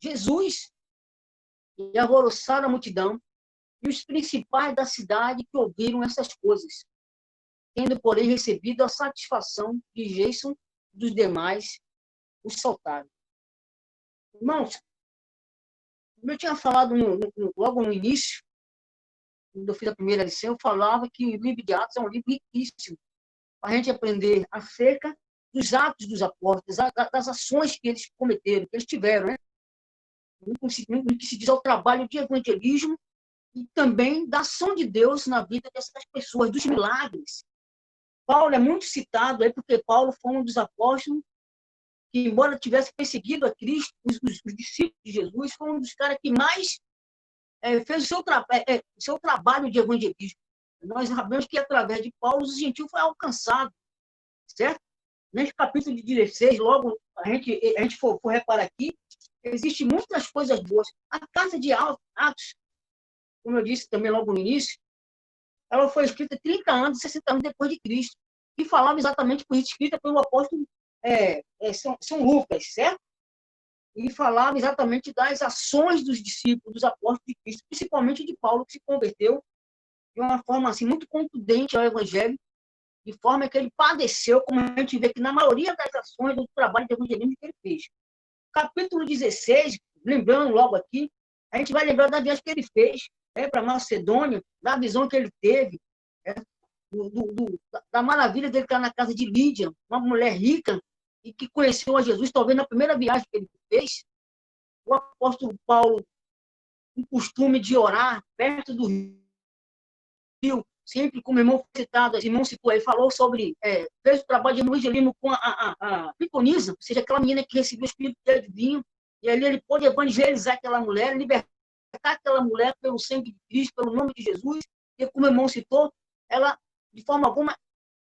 Jesus, e alvoroçaram a multidão e os principais da cidade que ouviram essas coisas, tendo, porém, recebido a satisfação de Jason e dos demais, os soltaram. Irmãos, como eu tinha falado logo no início, quando eu fiz a primeira lição, eu falava que o livro de Atos é um livro riquíssimo para a gente aprender acerca dos atos dos apóstolos, das ações que eles cometeram, que eles tiveram, né? No que se diz ao trabalho de evangelismo e também da ação de Deus na vida dessas pessoas, dos milagres. Paulo é muito citado aí porque Paulo foi um dos apóstolos que, embora tivesse perseguido a Cristo, os discípulos de Jesus, foi um dos caras que mais fez o seu trabalho de evangelismo. Nós sabemos que, através de Paulo, o gentil foi alcançado, certo? Nesse capítulo de 16, logo a gente for reparar aqui, existem muitas coisas boas. A carta de Atos, como eu disse também logo no início, ela foi escrita 30 anos, 60 anos depois de Cristo, e falava exatamente, foi escrita pelo apóstolo São Lucas, certo? E falava exatamente das ações dos discípulos, dos apóstolos de Cristo, principalmente de Paulo, que se converteu de uma forma assim, muito contundente ao Evangelho, de forma que ele padeceu, como a gente vê que na maioria das ações do trabalho de evangelismo que ele fez. Capítulo 16, lembrando logo aqui, a gente vai lembrar da viagem que ele fez para Macedônia, da visão que ele teve, da maravilha dele estar na casa de Lídia, uma mulher rica, e que conheceu a Jesus, talvez na primeira viagem que ele fez. O apóstolo Paulo, um costume de orar perto do rio, sempre como o irmão citado, irmão citou aí, falou sobre, fez o trabalho de evangelismo com a Piconisa, ou seja, aquela menina que recebeu o Espírito de vinho, e ali ele pôde evangelizar aquela mulher, libertar aquela mulher pelo sangue de Cristo, pelo nome de Jesus, e como o irmão citou, ela, de forma alguma,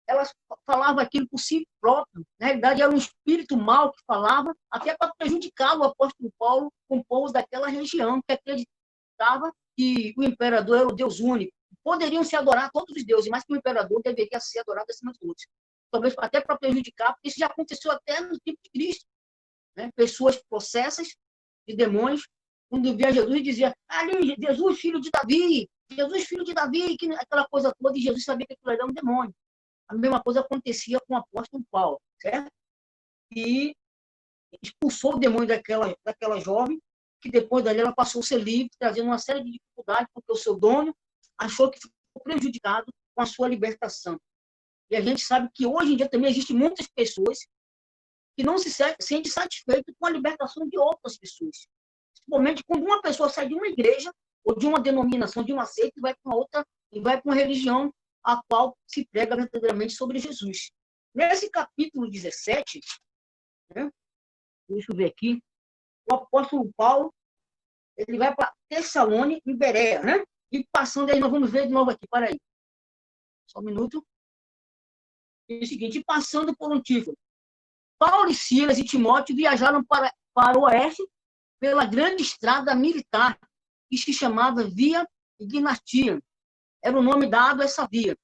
ela falava aquilo por si próprio. Na realidade, era um espírito mau que falava, até para prejudicar o apóstolo Paulo com o povo daquela região, que acreditava que o imperador era o Deus único. Poderiam se adorar todos os deuses, mas que o imperador deveria ser adorado acima de todos. Talvez até para prejudicar, porque isso já aconteceu até no tempo de Cristo. Né? Pessoas possessas de demônios, quando via Jesus, dizia, ali, Jesus, filho de Davi, aquela coisa toda, e Jesus sabia que aquilo era um demônio. A mesma coisa acontecia com o apóstolo Paulo, certo? E expulsou o demônio daquela jovem, que depois dali ela passou a ser livre, trazendo uma série de dificuldades, porque o seu dono achou que ficou prejudicado com a sua libertação. E a gente sabe que hoje em dia também existem muitas pessoas que não se sentem satisfeitas com a libertação de outras pessoas. Principalmente quando uma pessoa sai de uma igreja ou de uma denominação, de uma seita, e vai para outra, e vai para uma religião a qual se prega verdadeiramente sobre Jesus. Nesse capítulo 17, né, deixa eu ver aqui, o apóstolo Paulo, ele vai para Tessalônica e Bereia, né? E passando aí, nós vamos ver de novo aqui, para aí. Só um minuto. É o seguinte, passando por Antíoco, Paulo e Silas e Timóteo viajaram para o oeste pela grande estrada militar, que se chamava Via Ignatia. Era o nome dado a essa via.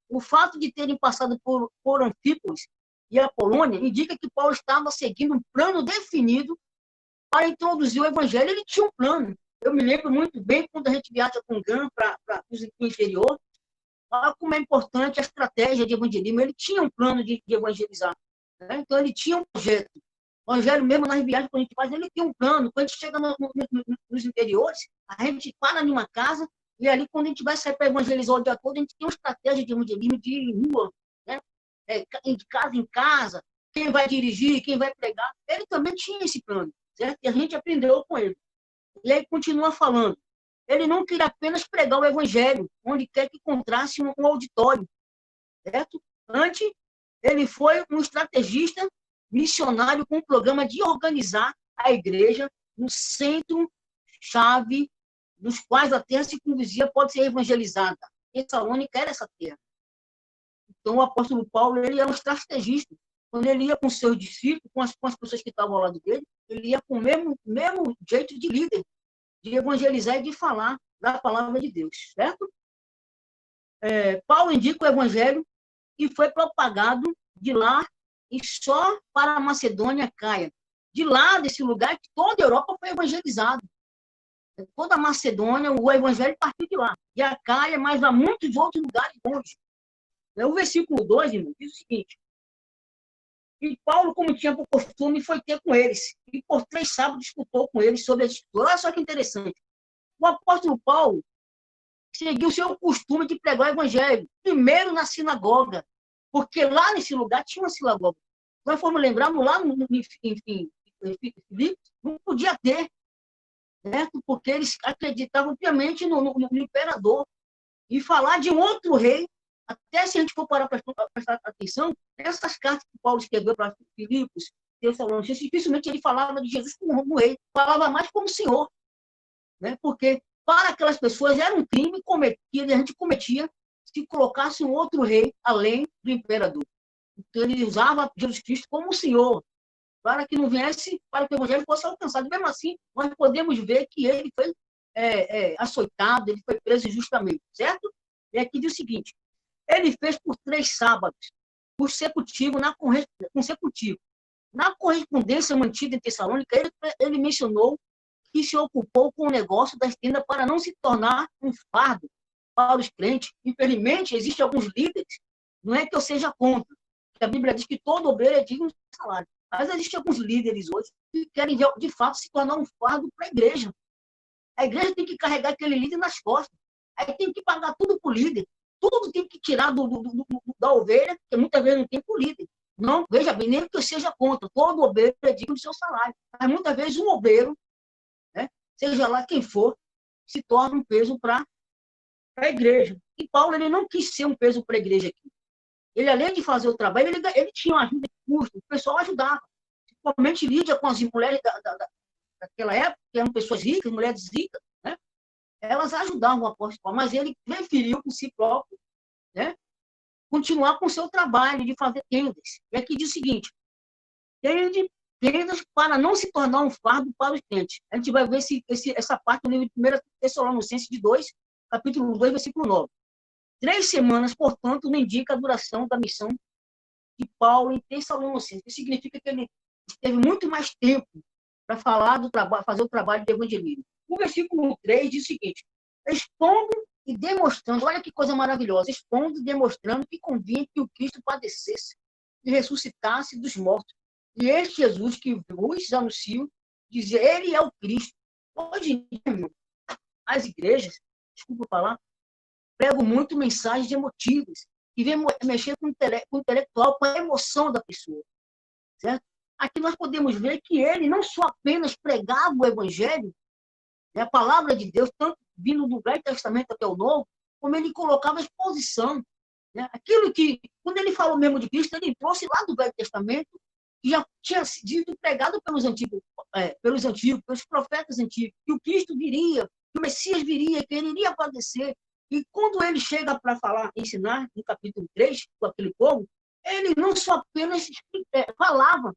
O fato de terem passado por Anfípolis e a Polônia indica que Paulo estava seguindo um plano definido para introduzir o evangelho. Ele tinha um plano. Eu me lembro muito bem quando a gente viaja com GAN para o interior, olha como é importante a estratégia de evangelismo. Ele tinha um plano de evangelizar, né? Então, ele tinha um projeto. O evangelho mesmo, nas viagens que a gente faz, ele tem um plano. Quando a gente chega nos interiores, a gente para numa casa e ali, quando a gente vai sair para evangelizar o dia todo, a gente tem uma estratégia de evangelismo de rua, né? De casa em casa, quem vai dirigir, quem vai pregar. Ele também tinha esse plano, certo? E a gente aprendeu com ele. E aí continua falando. Ele não queria apenas pregar o evangelho, onde quer que encontrasse um auditório, certo? Antes, ele foi um estrategista missionário com um programa de organizar a igreja no centro-chave dos quais a terra se conduzia pode ser evangelizada. Tessalônica era essa terra. Então, o apóstolo Paulo, ele era um estrategista. Quando ele ia com seus discípulos, com as pessoas que estavam ao lado dele, ele ia com o mesmo jeito de líder, de evangelizar e de falar da palavra de Deus, certo? Paulo indica o evangelho e foi propagado de lá e só para a Macedônia Caia. De lá, desse lugar, que toda a Europa foi evangelizada. Toda a Macedônia, o evangelho partiu de lá. E a Caia, mas há muitos outros lugares longe. O versículo 2, irmão, diz o seguinte: e Paulo, como tinha por costume, foi ter com eles. E por 3 sábados disputou com eles sobre as escrituras. Olha só que interessante. O apóstolo Paulo seguiu o seu costume de pregar o evangelho, primeiro na sinagoga, porque lá nesse lugar tinha uma sinagoga. Nós fomos lembrarmos lá em Filipos, não podia ter, certo? Porque eles acreditavam piamente no imperador. E falar de um outro rei, até se a gente for parar para prestar atenção, essas cartas que Paulo escreveu para Filipos, Tessalonicenses, dificilmente ele falava de Jesus como rei, falava mais como senhor, né? Porque para aquelas pessoas era um crime que a gente cometia se colocasse um outro rei além do imperador. Então ele usava Jesus Cristo como senhor, para que não viesse, para que o evangelho fosse alcançado. Mesmo assim, nós podemos ver que ele foi açoitado, ele foi preso injustamente, certo? E aqui diz o seguinte: ele fez por 3 sábados, consecutivos, na correspondência mantida em Tessalônica, ele mencionou que se ocupou com o negócio da tenda para não se tornar um fardo para os crentes. Infelizmente, existem alguns líderes, não é que eu seja contra, porque a Bíblia diz que todo obreiro é digno de salário, mas existem alguns líderes hoje que querem, de fato, se tornar um fardo para a igreja. A igreja tem que carregar aquele líder nas costas, aí tem que pagar tudo para o líder, tudo tem que tirar da ovelha, que muitas vezes não tem para o líder. Não, veja bem, nem que eu seja contra, todo obreiro é digno do seu salário, mas muitas vezes um obreiro, né, seja lá quem for, se torna um peso para a igreja. E Paulo, ele não quis ser um peso para a igreja aqui. Ele, além de fazer o trabalho, ele tinha uma ajuda de custo, o pessoal ajudava. Principalmente Lídia com as mulheres daquela época, que eram pessoas ricas, mulheres ricas, né? Elas ajudavam o apóstolo Paulo, mas ele preferiu por si próprio, né, continuar com o seu trabalho de fazer tendas. E aqui diz o seguinte: tendas para não se tornar um fardo para os crentes. A gente vai ver essa parte no livro de 1 Tessalonicenses de 2, capítulo 2, versículo 9. 3 semanas, portanto, não indica a duração da missão de Paulo em Tessalonicenses. Isso significa que ele teve muito mais tempo para falar do trabalho, fazer o trabalho de evangelismo. O versículo 3 diz o seguinte: expondo e demonstrando, olha que coisa maravilhosa, expondo e demonstrando que convinha que o Cristo padecesse e ressuscitasse dos mortos. E este Jesus que vos anuncio, dizia, ele é o Cristo. Hoje, irmão, as igrejas, desculpa falar, pregam muito mensagens emotivas, que vem mexer com o intelectual, com a emoção da pessoa, certo? Aqui nós podemos ver que ele não só apenas pregava o evangelho, né, a palavra de Deus, tanto vindo do Velho Testamento até o Novo, como ele colocava a exposição, né? Aquilo que, quando ele falou mesmo de Cristo, ele trouxe lá do Velho Testamento, que já tinha sido pregado pelos antigos, pelos profetas antigos, que o Cristo viria, que o Messias viria, que ele iria padecer. E quando ele chega para falar, ensinar, no capítulo 3, com aquele povo, ele não só apenas falava,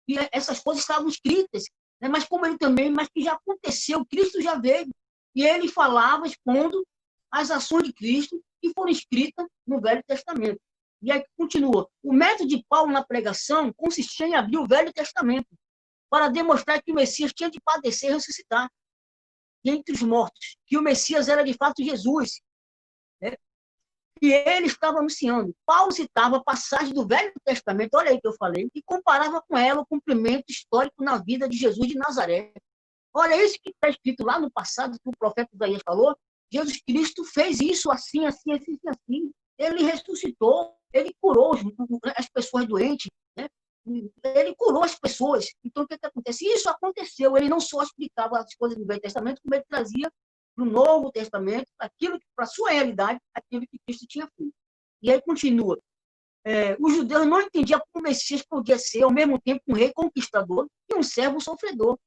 que essas coisas estavam escritas, né? Mas como ele também, mas que já aconteceu, Cristo já veio, e ele falava, expondo as ações de Cristo que foram escritas no Velho Testamento. E aí continua. O método de Paulo na pregação consistia em abrir o Velho Testamento para demonstrar que o Messias tinha de padecer e ressuscitar entre os mortos, que o Messias era de fato Jesus, né? Que ele estava anunciando. Paulo citava passagens do Velho Testamento, olha aí que eu falei, e comparava com ela o cumprimento histórico na vida de Jesus de Nazaré. Olha isso que está escrito lá no passado, que o profeta Isaías falou. Jesus Cristo fez isso assim, assim, assim, assim. Ele ressuscitou, ele curou as pessoas doentes, né? Ele curou as pessoas. Então, o que acontece? Isso aconteceu. Ele não só explicava as coisas do Velho Testamento, como ele trazia para o Novo Testamento, aquilo para a sua realidade, aquilo que Cristo tinha feito. E aí continua. Os judeus não entendiam como o Messias podia ser, ao mesmo tempo, um rei conquistador e um servo sofredor,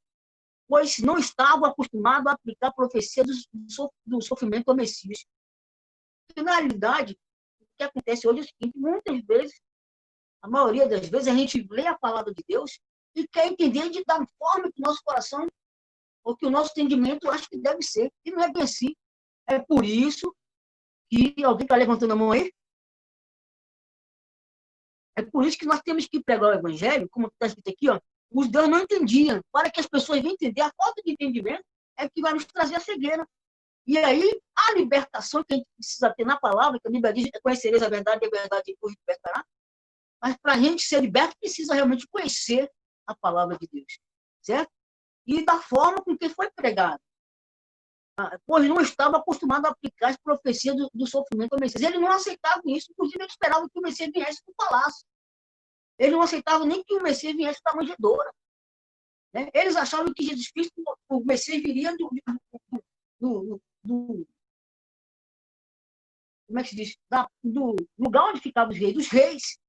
pois não estavam acostumados a aplicar a profecia do sofrimento ao Messias. E, na realidade, o que acontece hoje é o seguinte: muitas vezes, a maioria das vezes, a gente lê a palavra de Deus e quer entender da forma que o nosso coração ou que o nosso entendimento acha que deve ser. E não é bem assim. É por isso que... Alguém está levantando a mão aí? É por isso que nós temos que pregar o Evangelho, como está escrito aqui, ó. Os judeus não entendiam. Para que as pessoas venham entender, a falta de entendimento é que vai nos trazer a cegueira. E aí, a libertação que a gente precisa ter na palavra, que a Bíblia diz: conhecereis a verdade vos libertará. Mas para a gente ser liberto, precisa realmente conhecer a palavra de Deus. Certo? E da forma com que foi pregado. Pois não estava acostumado a aplicar as profecias do sofrimento ao Messias. Ele não aceitava isso, inclusive ele esperava que o Messias viesse do palácio. Ele não aceitava nem que o Messias viesse da manjedoura. Né? Eles achavam que Jesus Cristo, o Messias, viria do como é que se diz? Do lugar onde ficavam os reis, dos reis.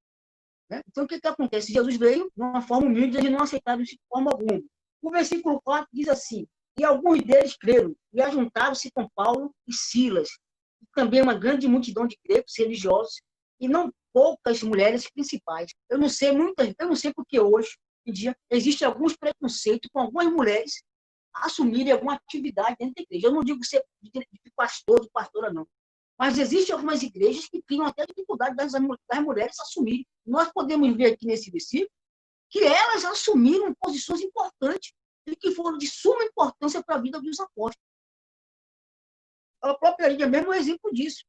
Né? Então, o que acontece? Jesus veio de uma forma humilde, eles não aceitaram isso de forma alguma. O versículo 4 diz assim: e alguns deles creram, e ajuntaram-se com Paulo e Silas, e também uma grande multidão de gregos religiosos, e não poucas mulheres principais. Eu não sei porque hoje em dia existem alguns preconceitos com algumas mulheres assumirem alguma atividade dentro da igreja. Eu não digo ser de pastor, de pastora, não. Mas existem algumas igrejas que criam até dificuldade das mulheres assumirem. Nós podemos ver aqui nesse versículo que elas assumiram posições importantes e que foram de suma importância para a vida dos apóstolos. A própria Lídia mesmo é um exemplo disso.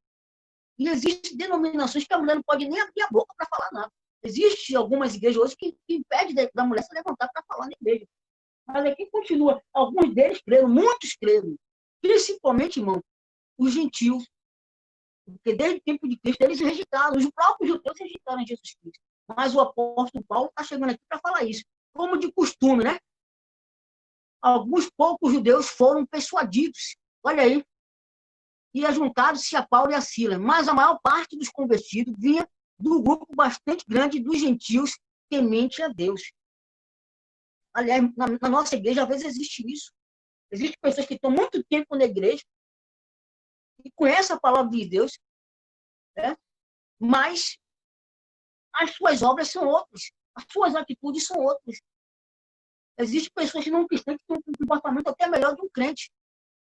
E existem denominações que a mulher não pode nem abrir a boca para falar nada. Existem algumas igrejas hoje que impedem da mulher se levantar para falar na igreja. Mas aqui continua. Alguns deles creram, muitos creram. Principalmente, irmão, os gentios. Porque desde o tempo de Cristo eles rejeitaram. Os próprios judeus rejeitaram Jesus Cristo. Mas o apóstolo Paulo está chegando aqui para falar isso. Como de costume, né? Alguns poucos judeus foram persuadidos. Olha aí. E ajuntaram-se a Paulo e a Silas. Mas a maior parte dos convertidos vinha do grupo bastante grande dos gentios temente a Deus. Aliás, na nossa igreja, às vezes existe isso. Existem pessoas que estão muito tempo na igreja e conhecem a palavra de Deus, né? Mas as suas obras são outras. As suas atitudes são outras. Existem pessoas que não cristãs que têm um comportamento até melhor do que um crente.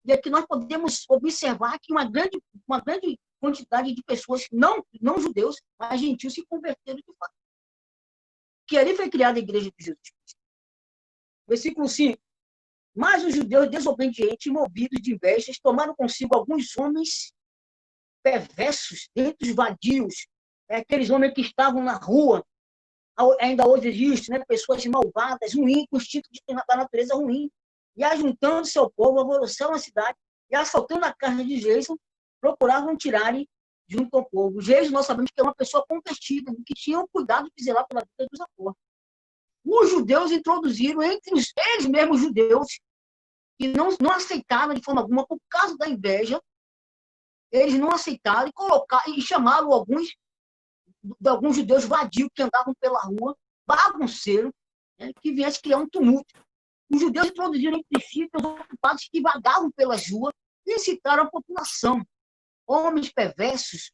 E aqui nós podemos observar que uma grande quantidade de pessoas, não judeus, mas gentios, se converteram de fato. Que ali foi criada a igreja de Jesus Cristo. Versículo 5. Mas os judeus desobedientes, movidos de invejas, tomaram consigo alguns homens perversos, dentre os vadios, aqueles homens que estavam na rua, ainda hoje existe, né? Pessoas malvadas, ruins, com instinto da natureza ruim, e ajuntando-se ao povo, alvoroçaram a cidade, e assaltando a casa de Jason, procuravam tirarem junto ao povo. Jason, nós sabemos que é uma pessoa convertida, que tinha o cuidado de zelar pela vida dos apóstolos. Os judeus introduziram entre eles mesmos judeus, que não aceitaram de forma alguma, por causa da inveja, eles não aceitaram e chamaram alguns judeus vadios que andavam pela rua bagunceiro, né, que viesse criar um tumulto. Os judeus introduziram entre si os ocupados que vagavam pelas ruas e incitaram a população. Homens perversos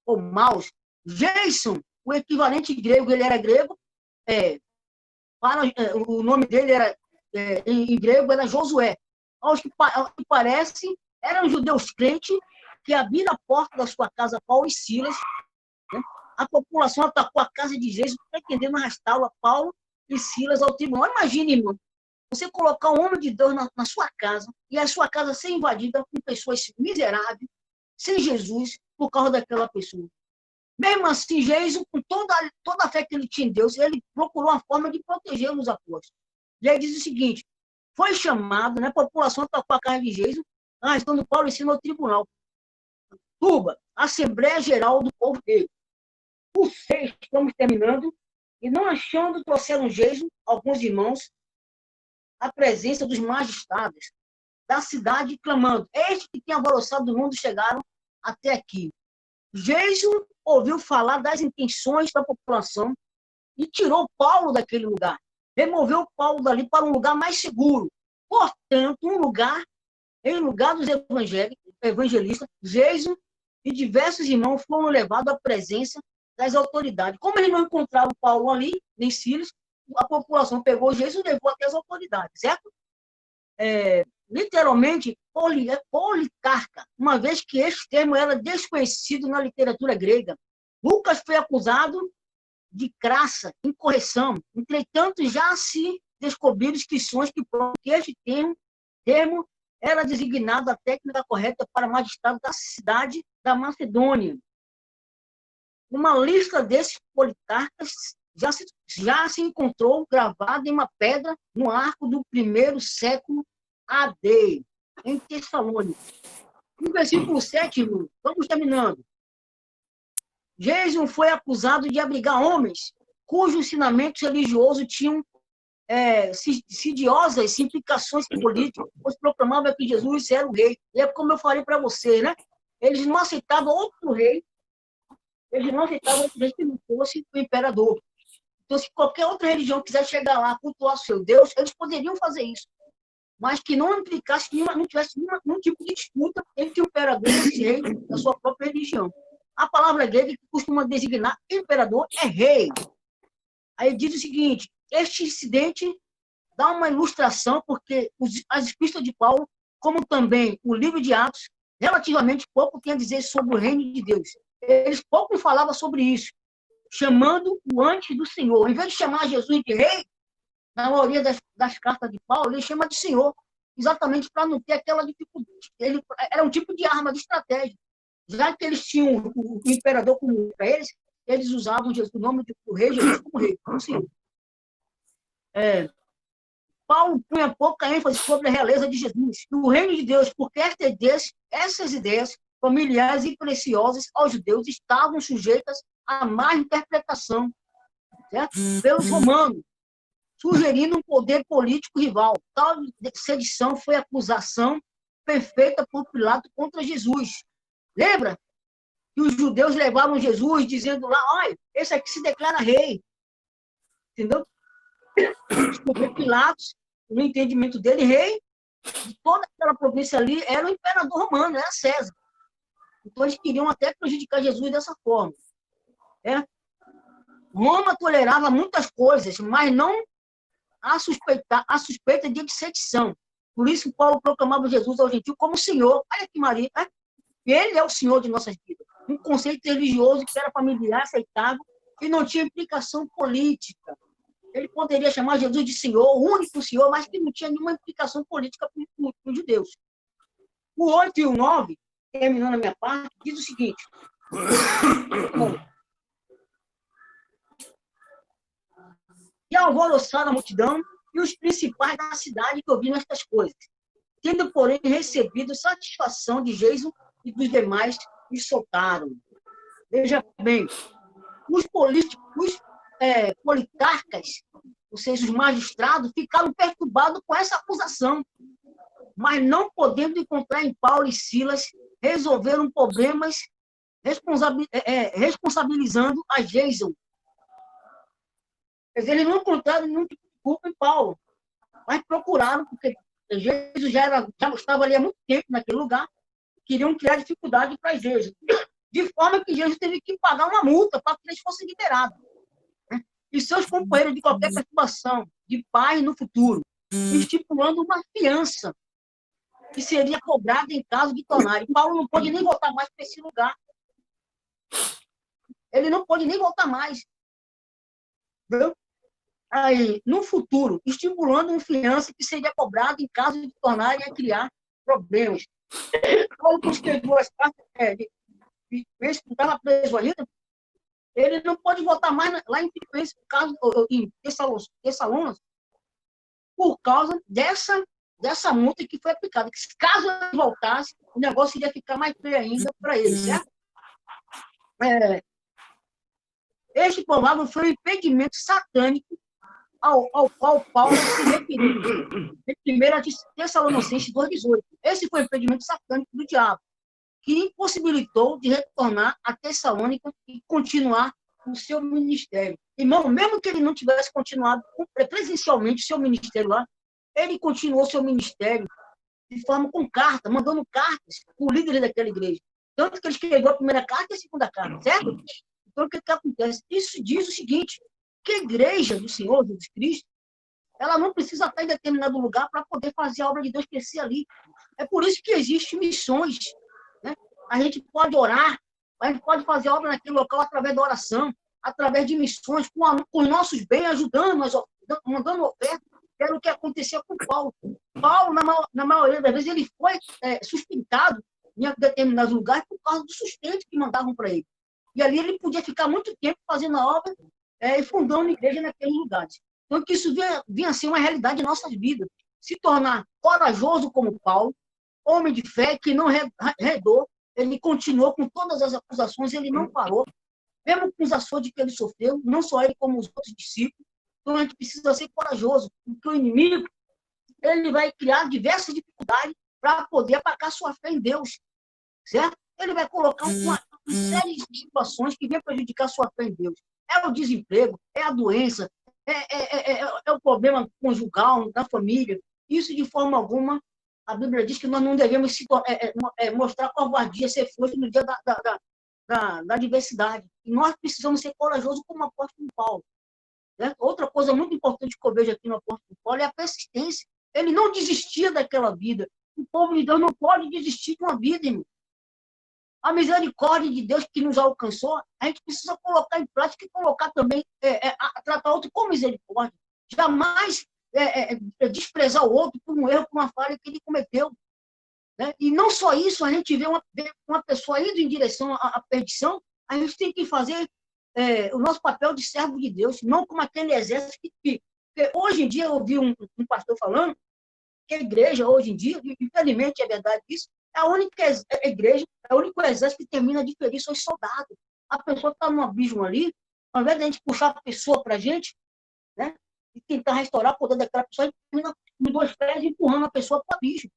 ou maus. Jason, o equivalente grego, ele era grego, o nome dele era, em grego era Josué. Ao que parece, eram judeus crentes que abriram a porta da sua casa Paulo e Silas. Né? A população atacou a casa de Jesus, pretendendo arrastá-lo a Paulo e Silas ao tribunal. Imagine, irmão, você colocar um homem de Deus na sua casa e a sua casa ser invadida por pessoas miseráveis, sem Jesus, por causa daquela pessoa. Mesmo assim, Jesus, com toda a fé que ele tinha em Deus, ele procurou uma forma de proteger os apóstolos. E aí diz o seguinte, foi chamado, né, a população atacou a casa de Jesus, arrastando Paulo em cima do tribunal. Tuba, Assembleia Geral do Povo dele. Por 6, estamos terminando, e não achando, trouxeram Jesus, alguns irmãos, a presença dos magistrados da cidade, clamando, estes que têm alvoroçado do mundo chegaram até aqui. Jesus ouviu falar das intenções da população e tirou Paulo daquele lugar. Removeu Paulo dali para um lugar mais seguro. Portanto, em lugar dos evangelistas, Jesus e diversos irmãos foram levados à presença das autoridades. Como eles não encontraram Paulo ali, nem Silas, a população pegou Jesus e levou até as autoridades, certo? Literalmente, policarca, uma vez que este termo era desconhecido na literatura grega. Lucas foi acusado de crassa, incorreção. Entretanto, já se descobriram inscrições que provam que este termo era designado a técnica correta para magistrado da cidade da Macedônia. Uma lista desses policarcas já se encontrou gravada em uma pedra no arco do 1º século AD, em Tessalônica. No versículo 7, vamos terminando. Jesus foi acusado de abrigar homens cujos ensinamentos religiosos tinham insidiosas implicações políticas, pois proclamava que Jesus era o rei. E é como eu falei para você, né? Eles não aceitavam outro rei, que não fosse o imperador. Então, se qualquer outra religião quiser chegar lá, cultuar seu Deus, eles poderiam fazer isso. Mas que não implicasse, não tivesse nenhum tipo de disputa entre o imperador e esse rei da sua própria religião. A palavra grega que costuma designar imperador é rei. Aí diz o seguinte, este incidente dá uma ilustração, porque as epístolas de Paulo, como também o livro de Atos, relativamente pouco tem a dizer sobre o reino de Deus. Eles pouco falavam sobre isso, chamando o antes do Senhor. Em vez de chamar Jesus de rei, na maioria das cartas de Paulo, ele chama de Senhor, exatamente para não ter aquela dificuldade. Era um tipo de arma, de estratégia. Já que eles tinham o imperador como para eles usavam o nome do rei Jesus como rei, como Senhor. Paulo punha pouca ênfase sobre a realeza de Jesus, o reino de Deus, porque essas ideias familiares e preciosas aos judeus estavam sujeitas a má interpretação, certo? Pelos romanos, sugerindo um poder político rival. Tal sedição foi a acusação perfeita por Pilato contra Jesus. Lembra que os judeus levaram Jesus dizendo lá, olha, esse aqui se declara rei. Entendeu? Porque Pilatos, no entendimento dele, rei de toda aquela província ali era o imperador romano, era César. Então eles queriam até prejudicar Jesus dessa forma. Roma tolerava muitas coisas, mas não a suspeita de sedição. Por isso Paulo proclamava Jesus ao gentil como Senhor. Olha que Maria, ele é o Senhor de nossas vidas. Um conceito religioso que era familiar, aceitável, e não tinha implicação política. Ele poderia chamar Jesus de Senhor, o único Senhor, mas que não tinha nenhuma implicação política para os judeus. O 8 e o 9, terminando a minha parte, diz o seguinte. E alvoroçaram a multidão e os principais da cidade que ouviram estas coisas, tendo, porém, recebido satisfação de Jesus e dos demais, e soltaram. Veja bem, os policarcas, ou seja, os magistrados, ficaram perturbados com essa acusação, mas não podendo encontrar em Paulo e Silas, resolveram problemas responsabilizando a Jason. Quer dizer, eles não encontraram nenhum tipo de culpa em Paulo, mas procuraram, porque Jesus já estava ali há muito tempo naquele lugar, queriam criar dificuldade para Jesus. De forma que Jesus teve que pagar uma multa para que eles fossem liberados. E seus companheiros de qualquer perturbação, de paz no futuro, estipulando uma fiança que seria cobrada em caso de tornar. E Paulo não pôde nem voltar mais para esse lugar. Ele não pôde nem voltar mais. Entendeu? Aí, no futuro, estimulando uma fiança que seria cobrada em caso de tornarem a criar problemas. Paulo escreveu as cartas, fez que estava preso ainda, ele não pode voltar mais lá em Filipenses, em Tessalônica, por causa dessa multa que foi aplicada. Que caso ele voltasse, o negócio iria ficar mais feio ainda para ele, certo? Este provável foi um impedimento satânico ao qual Paulo se referiu em 1 Tessalonicenses 2,18. Esse foi o impedimento satânico do diabo, que impossibilitou de retornar a Tessalônica e continuar o seu ministério. Irmão, mesmo que ele não tivesse continuado presencialmente o seu ministério lá, ele continuou seu ministério de forma com carta, mandando cartas para o líder daquela igreja. Tanto que ele escreveu a primeira carta e a segunda carta, certo? Então, o que acontece? Isso diz o seguinte, que a igreja do Senhor Jesus Cristo, ela não precisa estar em determinado lugar para poder fazer a obra de Deus crescer ali. É por isso que existem missões, né? A gente pode orar, a gente pode fazer obra naquele local através da oração, através de missões, com os nossos bens, ajudando, mandando oferta. Era o que aconteceu com Paulo. Paulo, na maioria das vezes, ele foi sustentado em determinados lugares por causa do sustento que mandavam para ele. E ali ele podia ficar muito tempo fazendo a obra e fundando a igreja naqueles lugares. Então, que isso vinha a ser uma realidade em nossas vidas. Se tornar corajoso como Paulo, homem de fé, que não redou, ele continuou com todas as acusações, ele não parou, mesmo com os açoites que ele sofreu, não só ele como os outros discípulos. Então, a gente precisa ser corajoso, porque o inimigo ele vai criar diversas dificuldades para poder apagar sua fé em Deus, certo? Ele vai colocar uma série de situações que vêm prejudicar sua fé em Deus. É o desemprego, é a doença, é o problema conjugal na família. Isso, de forma alguma, a Bíblia diz que nós não devemos mostrar covardia, ser forte no dia da adversidade. E nós precisamos ser corajosos como o apóstolo Paulo. Né? Outra coisa muito importante que eu vejo aqui no apóstolo Paulo é a persistência. Ele não desistia daquela vida. O povo de Deus não pode desistir de uma vida, irmão. A misericórdia de Deus que nos alcançou, a gente precisa colocar em prática e colocar também, tratar o outro com misericórdia. Jamais desprezar o outro por um erro, por uma falha que ele cometeu. Né? E não só isso, a gente vê uma pessoa indo em direção à perdição, a gente tem que fazer o nosso papel de servo de Deus, não como aquele exército que hoje em dia eu ouvi um pastor falando que a igreja, hoje em dia, infelizmente é verdade isso, é a única igreja, é o único exército que termina de ferir seus soldados. A pessoa está num abismo ali, ao invés de a gente puxar a pessoa para a gente, né, e tentar restaurar o poder daquela pessoa, a gente termina com 2 pés empurrando a pessoa para o abismo.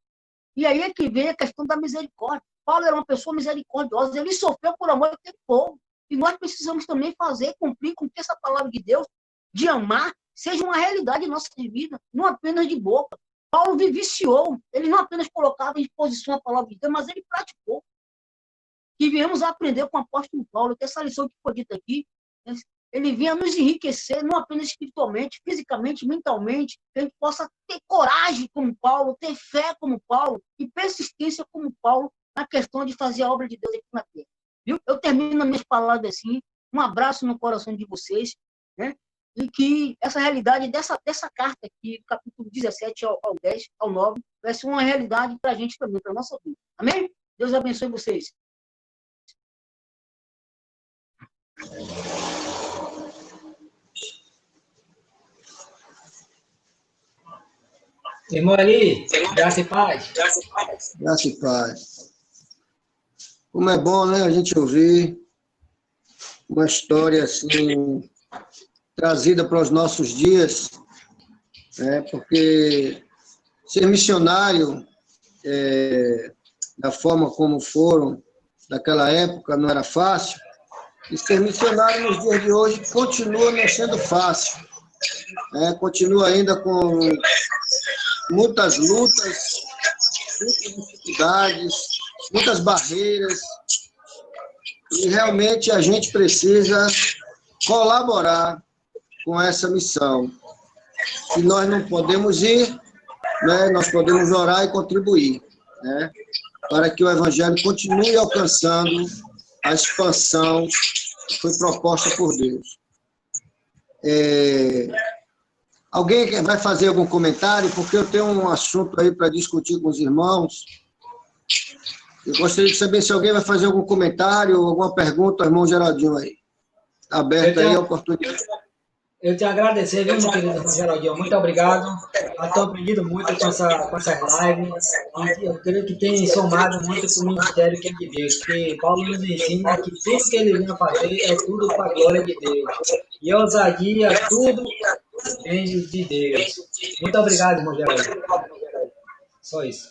E aí é que vem a questão da misericórdia. Paulo era uma pessoa misericordiosa, ele sofreu por amor daquele povo. E nós precisamos também cumprir com que essa palavra de Deus, de amar, seja uma realidade em nossa vida, não apenas de boca. Paulo vivenciou, ele não apenas colocava em exposição a palavra de Deus, mas ele praticou. E viemos a aprender com o apóstolo Paulo, que essa lição que foi dita aqui, ele vinha nos enriquecer, não apenas espiritualmente, fisicamente, mentalmente, que a gente possa ter coragem como Paulo, ter fé como Paulo e persistência como Paulo na questão de fazer a obra de Deus aqui na terra. Viu? Eu termino as minhas palavras assim, um abraço no coração de vocês, né? E que essa realidade dessa carta aqui, do capítulo 17 ao 10, ao 9, vai ser uma realidade para a gente também, para a nossa vida. Amém? Deus abençoe vocês. Irmão Eli, graça e paz. Graça e paz. Como é bom, né, a gente ouvir uma história assim trazida para os nossos dias, né, porque ser missionário da forma como foram naquela época não era fácil, e ser missionário nos dias de hoje continua não sendo fácil, continua ainda com muitas lutas, muitas dificuldades, muitas barreiras, e realmente a gente precisa colaborar com essa missão. Se nós não podemos ir, né, nós podemos orar e contribuir, né, para que o Evangelho continue alcançando a expansão que foi proposta por Deus. Alguém vai fazer algum comentário? Porque eu tenho um assunto aí para discutir com os irmãos. Eu gostaria de saber se alguém vai fazer algum comentário ou alguma pergunta ao irmão Geraldinho aí. Está aberta aí a oportunidade. Eu te agradecer, viu, meu querido irmão Geraldinho? Muito obrigado. Eu estou aprendendo muito com essa live. E eu creio que tem somado muito com o ministério que é de Deus. Porque Paulo nos ensina que tudo que ele vem a fazer é tudo para a glória de Deus. E a ousadia, tudo vem de Deus. Muito obrigado, irmão Geraldinho. Só isso.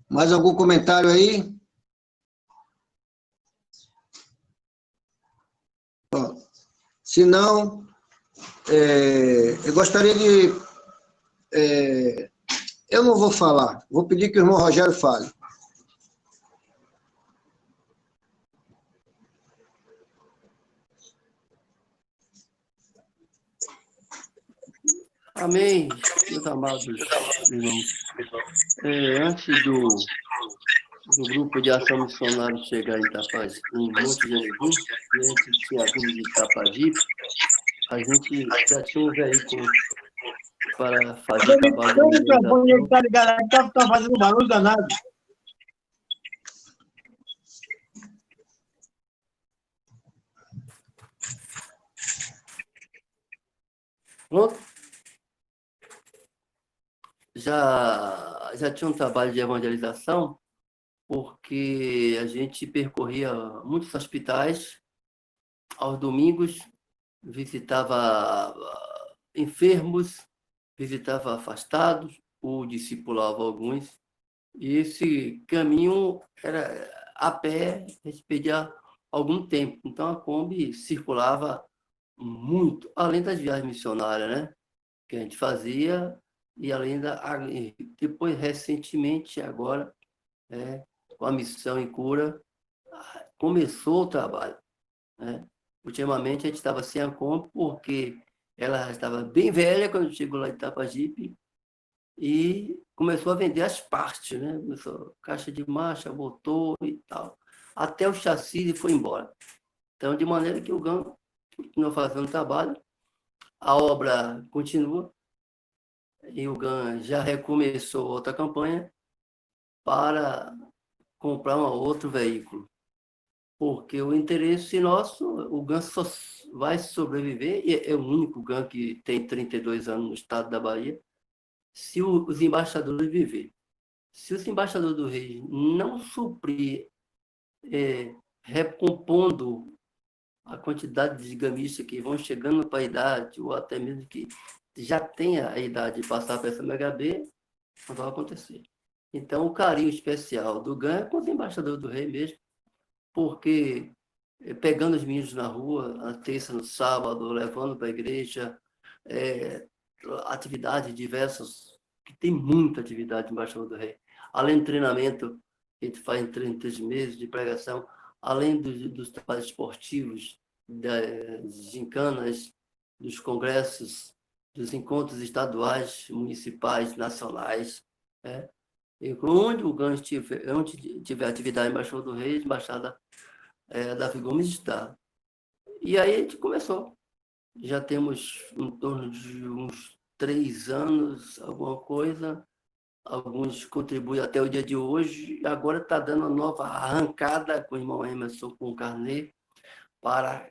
Mais algum comentário aí? Bom, se não, eu gostaria de... eu não vou falar, vou pedir que o irmão Rogério fale. Amém, meus amados irmãos. Antes do grupo de ação missionária chegar em Itapajipe, em Monte Jesus, e a gente tinha vindo de Itapajipe, a gente já tinha um veículo para fazer trabalho de microfone está ligado aí, está fazendo barulho danado. Pronto? Já tinha um trabalho de evangelização, porque a gente percorria muitos hospitais aos domingos, visitava enfermos, visitava afastados, ou discipulava alguns, e esse caminho era a pé, a gente perdia algum tempo. Então a Kombi circulava muito, além das viagens missionárias, né, que a gente fazia, e além depois, recentemente, agora, com a missão em cura, começou o trabalho, né? Ultimamente a gente estava sem a Kombi, porque ela estava bem velha quando chegou lá em Itapajipe, e começou a vender as partes, né? Começou caixa de marcha, motor e tal, até o chassi e foi embora. Então, de maneira que o GAN continua fazendo o trabalho, a obra continua, e o GAN já recomeçou outra campanha para comprar um outro veículo. Porque o interesse nosso, o GAN só vai sobreviver, e é o único GAN que tem 32 anos no estado da Bahia, se os embaixadores viverem. Se os embaixadores do rei não suprir, recompondo a quantidade de gamistas que vão chegando para a idade, ou até mesmo que já tenha a idade de passar para essa MHB, não vai acontecer. Então, o carinho especial do GAN é com os embaixadores do rei mesmo, porque pegando os meninos na rua, na terça, no sábado, levando para a igreja, atividades diversas, que tem muita atividade no Embaixador do Rei. Além do treinamento que a gente faz em 3 meses de pregação, além dos trabalhos esportivos, das gincanas, dos congressos, dos encontros estaduais, municipais, nacionais, e onde o GAN tiver atividade Embaixador do Rei, Embaixada Davi Gomes está. E aí a gente começou. Já temos em torno de uns 3 anos, alguma coisa. Alguns contribuem até o dia de hoje. E agora está dando uma nova arrancada com o irmão Emerson, com o Carnê, para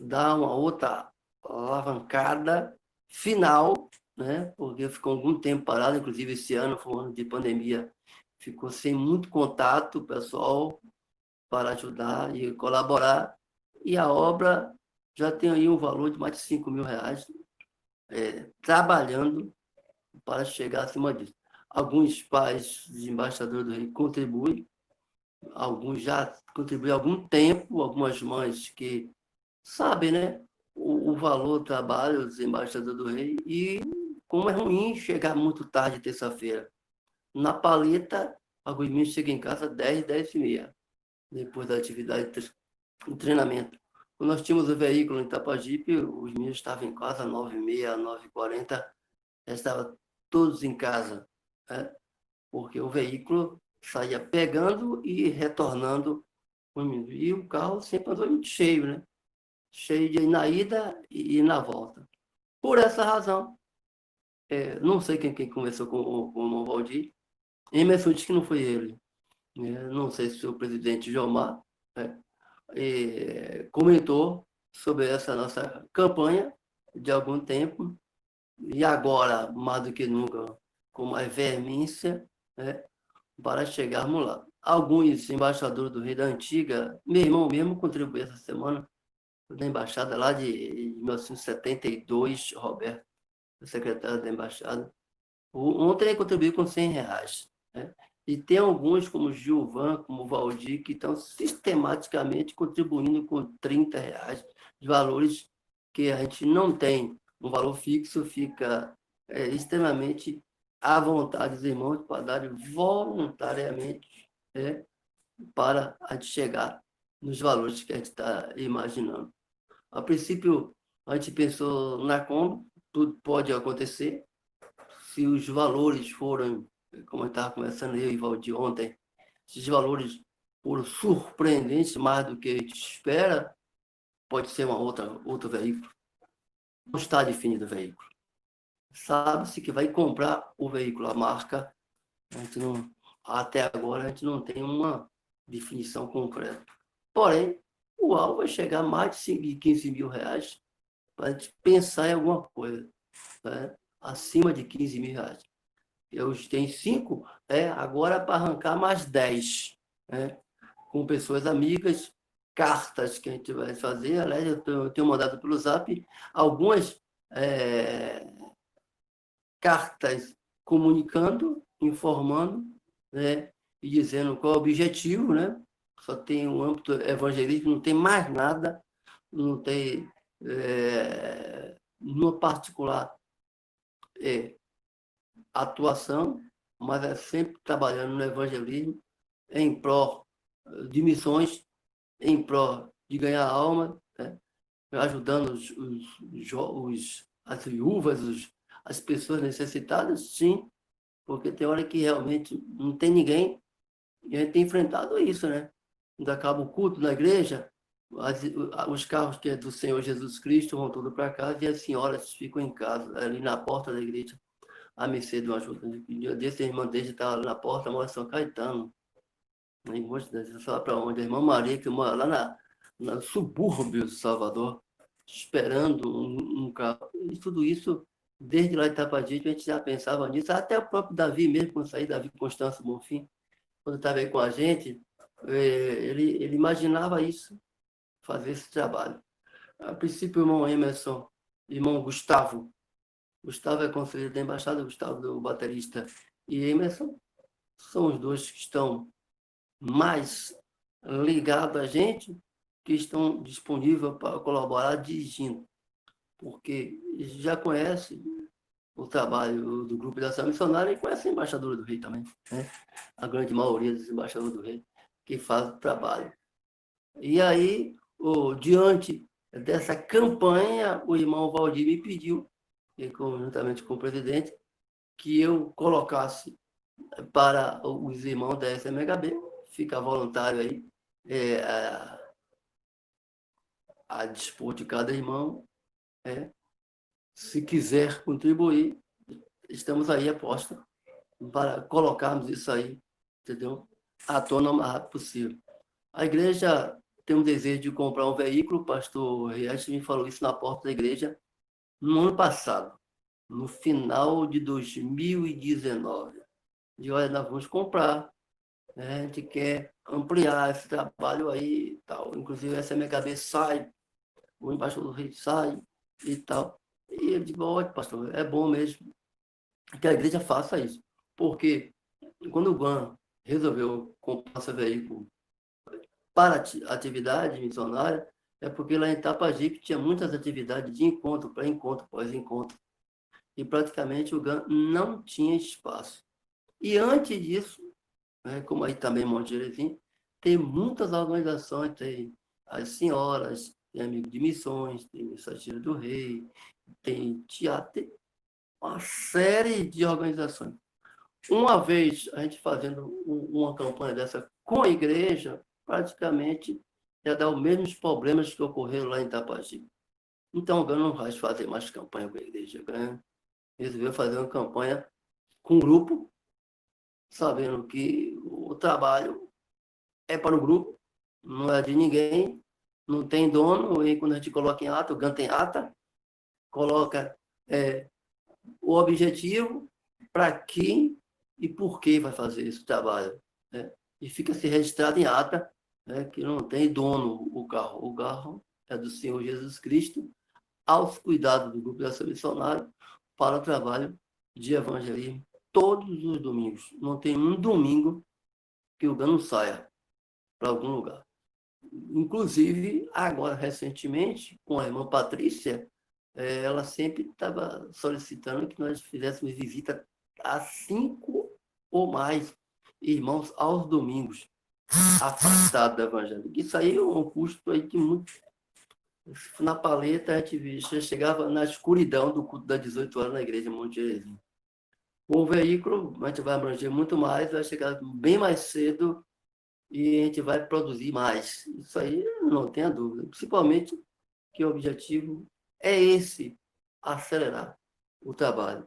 dar uma outra alavancada final, né? Porque ficou algum tempo parado, inclusive esse ano foi um ano de pandemia, ficou sem muito contato pessoal para ajudar e colaborar, e a obra já tem aí um valor de mais de 5 mil reais, trabalhando para chegar acima disso. Alguns pais de embaixadores do rei contribuem, alguns já contribuem há algum tempo, algumas mães que sabe, né? O valor do trabalho dos embaixadores do rei e como é ruim chegar muito tarde terça-feira. Na paleta, alguns meninos chegam em casa 10, 10 e meia, depois da atividade de treinamento. Quando nós tínhamos o veículo em Itapajipe, os meninos estavam em casa 9h30, 9h40, já estavam todos em casa, né? Porque o veículo saía pegando e retornando. E o carro sempre andou muito cheio, né? Cheio de na ida e na volta. Por essa razão, não sei quem conversou com o irmão Valdir, Emerson disse que não foi ele. Não sei se o presidente Jomar, né, comentou sobre essa nossa campanha de algum tempo, e agora, mais do que nunca, com mais veemência, né, para chegarmos lá. Alguns embaixadores do Rei da Antiga, meu irmão mesmo contribuiu essa semana, da embaixada lá de 1972, Roberto, o secretário da embaixada. Ontem ele contribuiu com R$100, né? E tem alguns, como Gilvan, como Valdir, que estão sistematicamente contribuindo com R$30, de valores que a gente não tem. Um valor fixo fica extremamente à vontade dos irmãos para dar voluntariamente, né, para a gente chegar nos valores que a gente está imaginando. A princípio, a gente pensou na Kombi, tudo pode acontecer. Se os valores forem, como eu estava conversando eu e Valdir ontem, se os valores foram surpreendentes mais do que a gente espera, pode ser outro veículo. Não está definido o veículo. Sabe-se que vai comprar o veículo, a marca. A gente não, até agora a gente não tem uma definição concreta. Porém, o alvo vai chegar a mais de R$15 mil para a gente pensar em alguma coisa, né? Acima de R$15 mil. Eu tenho 5, agora para arrancar mais 10, né? Com pessoas amigas, cartas que a gente vai fazer. Aliás, eu tenho mandado pelo Zap algumas cartas comunicando, informando, né? E dizendo qual é o objetivo, né? Só tem um âmbito evangelístico, não tem mais nada, não tem no particular atuação, mas é sempre trabalhando no evangelismo em prol de missões, em prol de ganhar alma, né? Ajudando as viúvas, as pessoas necessitadas, sim, porque tem hora que realmente não tem ninguém, e a gente tem enfrentado isso, né? Quando acaba o culto na igreja, os carros que é do Senhor Jesus Cristo vão todos para casa e as senhoras ficam em casa, ali na porta da igreja, à mercê de uma ajuda. Desse a irmã desde estava na porta, mora em São Caetano. Em sei para onde? A irmã Maria, que mora lá no subúrbio de Salvador, esperando um carro. E tudo isso, desde lá de Itapajipe, a gente já pensava nisso. Até o próprio Davi mesmo, quando saiu, Davi Constâncio Bonfim, quando estava aí com a gente, ele imaginava isso, fazer esse trabalho. A princípio, o irmão Emerson, irmão Gustavo é conselheiro da embaixada, Gustavo, o baterista, e Emerson são os dois que estão mais ligados a gente, que estão disponíveis para colaborar dirigindo, porque já conhece o trabalho do Grupo de Ação Missionária e conhece a Embaixadora do Rei também, né? A grande maioria dos embaixadores do Rei que faz o trabalho. E aí, diante dessa campanha, o irmão Valdir me pediu, e conjuntamente com o presidente, que eu colocasse para os irmãos da SMHB, fica voluntário aí, a dispor de cada irmão, se quiser contribuir, estamos aí a posta para colocarmos isso aí, entendeu? À tona o mais rápido possível. A igreja tem um desejo de comprar um veículo, o pastor Riach me falou isso na porta da igreja no ano passado, no final de 2019. E olha, nós vamos comprar, né? A gente quer ampliar esse trabalho aí e tal. Inclusive, essa minha cabeça sai, o embaixador do rei sai e tal. E ele disse, olha, pastor, é bom mesmo que a igreja faça isso. Porque quando o GAN resolveu comprar esse veículo para atividade missionária, é porque lá em Itapajipe tinha muitas atividades de encontro, pré-encontro, pós-encontro. E praticamente o GAN não tinha espaço. E antes disso, né, como aí também em Monte Jerezinho, tem muitas organizações, tem as senhoras, tem Amigo de Missões, tem Mensageiro do Rei, tem teatro, tem uma série de organizações. Uma vez a gente fazendo uma campanha dessa com a igreja, praticamente ia dar os mesmos problemas que ocorreram lá em Itapajipe. Então o GAN não vai fazer mais campanha com a igreja. O GAN resolveu fazer uma campanha com o grupo, sabendo que o trabalho é para o grupo, não é de ninguém, não tem dono, e quando a gente coloca em ata, o GAN tem ata, coloca o objetivo, para quem e por que vai fazer esse trabalho. Né? E fica-se registrado em ata, né, que não tem dono o carro. O carro é do Senhor Jesus Cristo, aos cuidados do grupo de ação missionária, para o trabalho de evangelismo todos os domingos. Não tem um domingo que o GAN não saia para algum lugar. Inclusive, agora, recentemente, com a irmã Patrícia, ela sempre estava solicitando que nós fizéssemos visita a 5 ou mais irmãos aos domingos, afastados do evangelho. Isso aí é um custo aí de muito. Na paleta, a gente chegava na escuridão do culto das 18 horas na igreja Monte Jerezinho. Com o veículo, a gente vai abranger muito mais, vai chegar bem mais cedo e a gente vai produzir mais. Isso aí não tenha dúvida. Principalmente que o objetivo é esse, acelerar o trabalho.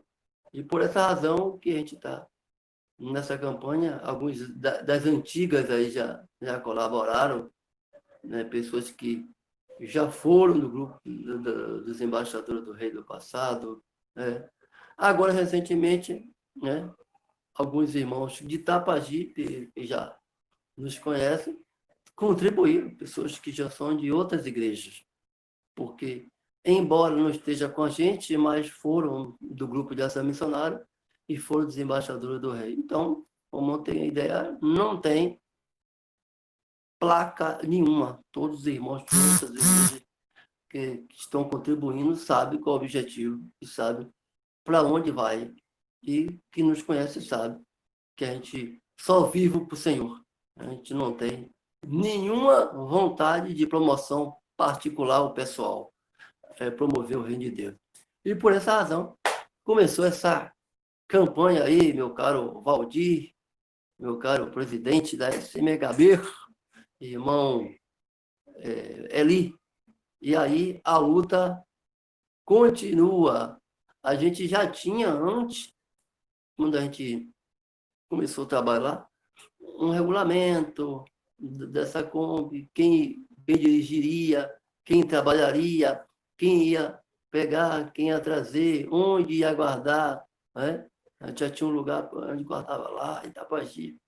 E por essa razão que a gente está nessa campanha, alguns das antigas aí já colaboraram, né, pessoas que já foram do grupo dos embaixadores do rei do passado. Né. Agora, recentemente, né, alguns irmãos de Itapajipe, que já nos conhecem, contribuíram, pessoas que já são de outras igrejas, porque, embora não esteja com a gente, mas foram do grupo de ação missionária e foram dos embaixadores do rei. Então, como não tem ideia, não tem placa nenhuma. Todos os irmãos de outras igrejas que estão contribuindo sabem qual é o objetivo e sabem para onde vai. E que nos conhece sabe que a gente só vive para o Senhor. A gente não tem nenhuma vontade de promoção particular ou pessoal. É promover o reino de Deus. E por essa razão, começou essa campanha aí, meu caro Valdir, meu caro presidente da SMHB, irmão Eli. E aí a luta continua. A gente já tinha antes, quando a gente começou a trabalhar, um regulamento dessa Kombi, quem dirigiria, quem trabalharia, quem ia pegar, quem ia trazer, onde ia guardar. Né? A gente já tinha um lugar onde guardava lá, em Itapajipe.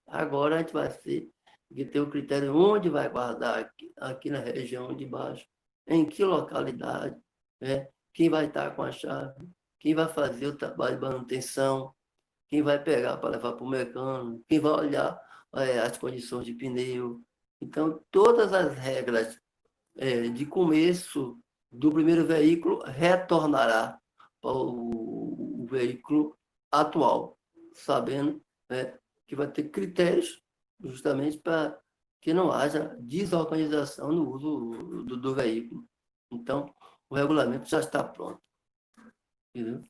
Agora a gente vai ter o critério onde vai guardar, aqui na região de baixo, em que localidade, né? Quem vai estar com a chave, quem vai fazer o trabalho de manutenção, quem vai pegar para levar para o mecânico, quem vai olhar as condições de pneu. Então, todas as regras de começo do primeiro veículo retornará para o veículo atual, sabendo, né, que vai ter critérios justamente para que não haja desorganização no uso do veículo. Então, o regulamento já está pronto. Entendeu?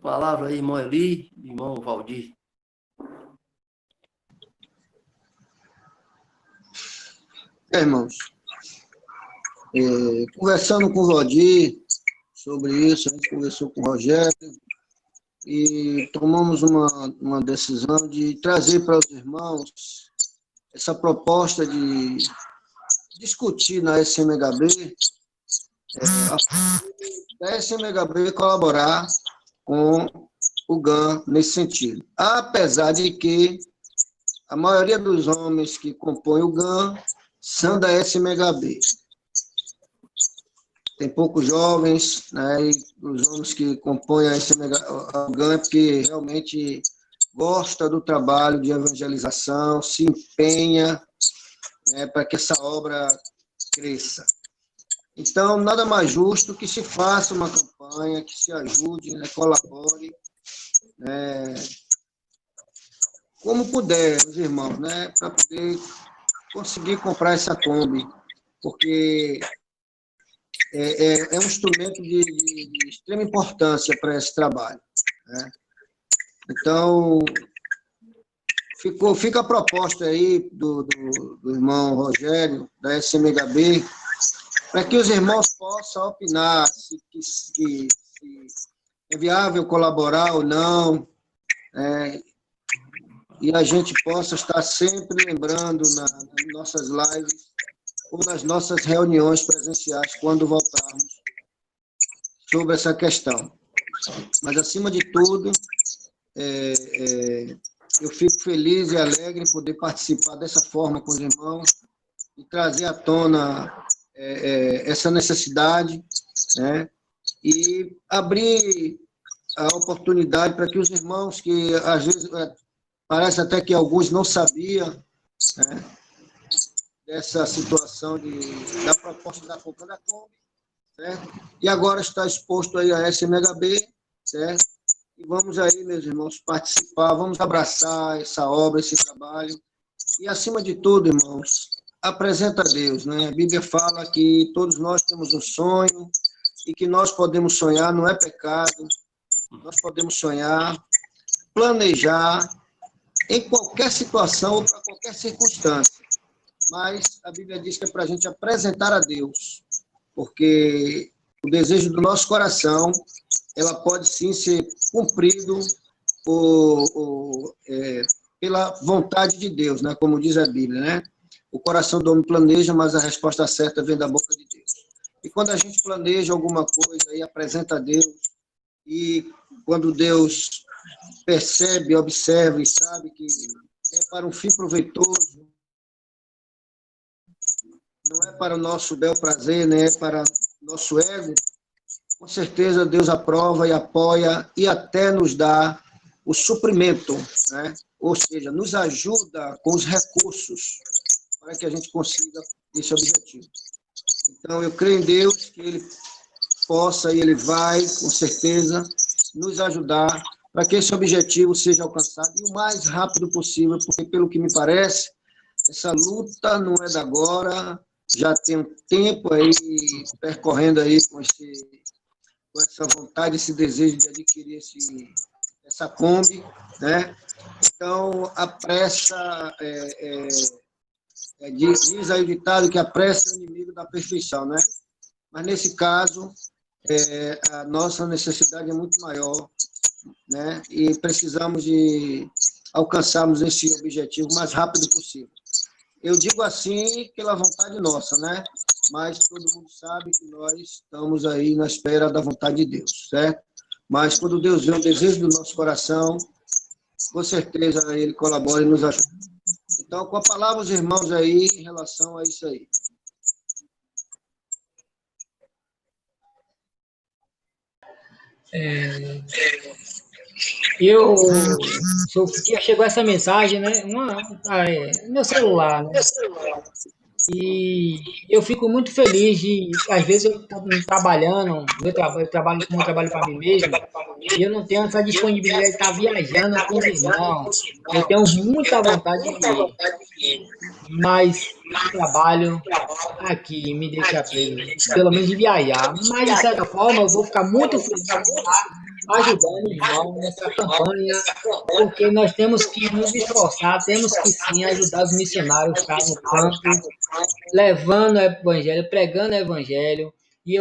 Palavra aí, irmão Eli, irmão Valdir. Irmãos, conversando com o Valdir sobre isso, a gente conversou com o Rogério e tomamos uma decisão de trazer para os irmãos essa proposta de discutir na SMHB, a SMHB colaborar com o GAN nesse sentido. Apesar de que a maioria dos homens que compõem o GAN são da SMHB. Tem poucos jovens, né, e os homens que compõem a GAN é porque realmente gosta do trabalho de evangelização, se empenha, né, para que essa obra cresça. Então, nada mais justo que se faça uma campanha, que se ajude, né, colabore, né, como puder, os irmãos, né, para poder conseguir comprar essa Kombi, porque é um instrumento de extrema importância para esse trabalho, né? Então, fica a proposta aí do irmão Rogério, da SMHB, para que os irmãos possam opinar se é viável colaborar ou não, e a gente possa estar sempre lembrando nas nossas lives ou nas nossas reuniões presenciais, quando voltarmos, sobre essa questão. Mas, acima de tudo, eu fico feliz e alegre em poder participar dessa forma com os irmãos e trazer à tona essa necessidade, né? E abrir a oportunidade para que os irmãos, que às vezes parece até que alguns não sabiam, né, dessa situação da proposta da compra da Kombi, certo? E agora está exposto aí a SMHB, certo? E vamos aí, meus irmãos, participar, vamos abraçar essa obra, esse trabalho. E, acima de tudo, irmãos, apresenta a Deus, né? A Bíblia fala que todos nós temos um sonho e que nós podemos sonhar, não é pecado. Nós podemos sonhar, planejar em qualquer situação ou para qualquer circunstância. Mas a Bíblia diz que é para a gente apresentar a Deus, porque o desejo do nosso coração, ela pode sim ser cumprido pela vontade de Deus, né? Como diz a Bíblia, né? O coração do homem planeja, mas a resposta certa vem da boca de Deus. E quando a gente planeja alguma coisa e apresenta a Deus, e quando Deus percebe, observa e sabe que é para um fim proveitoso, não é para o nosso bel prazer, né? É para o nosso ego, com certeza Deus aprova e apoia e até nos dá o suprimento, né? Ou seja, nos ajuda com os recursos para que a gente consiga esse objetivo. Então, eu creio em Deus que Ele possa e Ele vai, com certeza, nos ajudar para que esse objetivo seja alcançado e o mais rápido possível, porque, pelo que me parece, essa luta não é da agora, já tem um tempo aí percorrendo aí com essa vontade, esse desejo de adquirir essa Kombi, né? Então, a pressa, diz aí o ditado que a pressa é o inimigo da perfeição, né? Mas, nesse caso, a nossa necessidade é muito maior, né? E precisamos de alcançarmos esse objetivo o mais rápido possível. Eu digo assim pela vontade nossa, né? Mas todo mundo sabe que nós estamos aí na espera da vontade de Deus, certo? Mas quando Deus vê o desejo do nosso coração, com certeza Ele colabora e nos ajuda. Então, com a palavra, os irmãos aí, em relação a isso aí. Chegou essa mensagem, né? Meu celular, né? E eu fico muito feliz às vezes, eu estou trabalhando, eu trabalho para mim mesmo, e eu não tenho essa disponibilidade de estar viajando com os irmãos. Eu tenho muita vontade de ir, mas o trabalho aqui me deixa preso, pelo menos de viajar. Mas, de certa forma, eu vou ficar muito feliz de estar ajudando o irmão nessa campanha, porque nós temos que nos esforçar, temos que sim ajudar os missionários a estar no campo, levando o evangelho, pregando o evangelho, e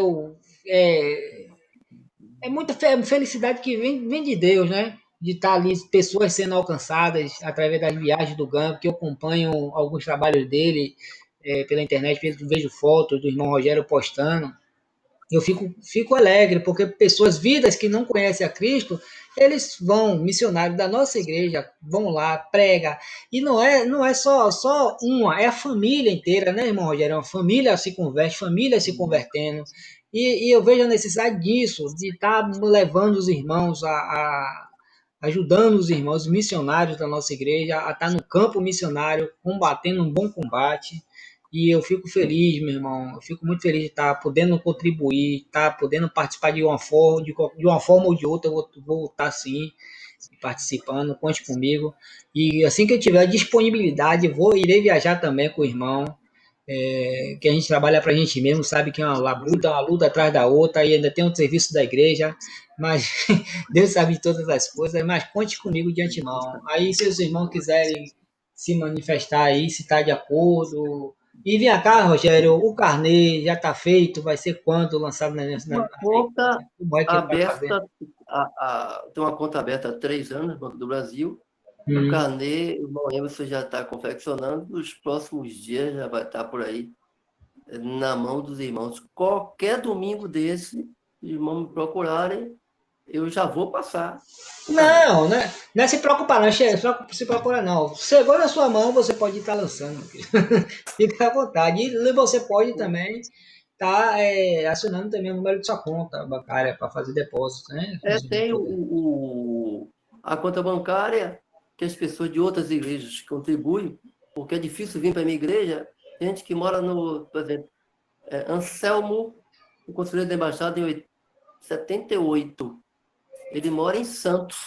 é muita felicidade que vem de Deus, né? De estar ali, pessoas sendo alcançadas através das viagens do Gampo, que eu acompanho alguns trabalhos dele pela internet, vejo fotos do irmão Rogério postando. Eu fico alegre, porque pessoas, vidas que não conhecem a Cristo, eles vão, missionários da nossa igreja, vão lá, prega, e não é só uma, é a família inteira, né, irmão Rogério? Uma família se converte, família se convertendo, e eu vejo a necessidade disso, de estar levando os irmãos ajudando os irmãos missionários da nossa igreja a estar no campo missionário, combatendo um bom combate. E eu fico feliz, meu irmão, eu fico muito feliz de estar podendo contribuir, estar podendo participar de uma forma ou de outra, eu vou estar sim participando, conte comigo. E assim que eu tiver disponibilidade, irei viajar também com o irmão, que a gente trabalha para a gente mesmo, sabe que é uma luta atrás da outra, e ainda tem um serviço da igreja, mas Deus sabe de todas as coisas, mas conte comigo de antemão. Aí, se os irmãos quiserem se manifestar aí, se está de acordo. E vem cá, Rogério, o carnê já está feito, vai ser quando lançado Uma conta como é que ele vai fazer? aberta, tem uma conta aberta há 3 anos, Banco do Brasil. O Hum. carnê, o irmão Emerson já está confeccionando, nos próximos dias já vai estar por aí, na mão dos irmãos. Qualquer domingo desse, os irmãos me procurarem, eu já vou passar. Não, né? Não é se preocupar, não, chefe, se preocupar, não. Chegou na sua mão, você pode estar lançando. Fica à vontade. E você pode também estar acionando também o número de sua conta bancária para fazer depósitos, né? Tem a conta bancária que as pessoas de outras igrejas contribuem, porque é difícil vir para a minha igreja. Tem gente que mora por exemplo, Anselmo, o conselheiro da embaixada, em 78. Ele mora em Santos.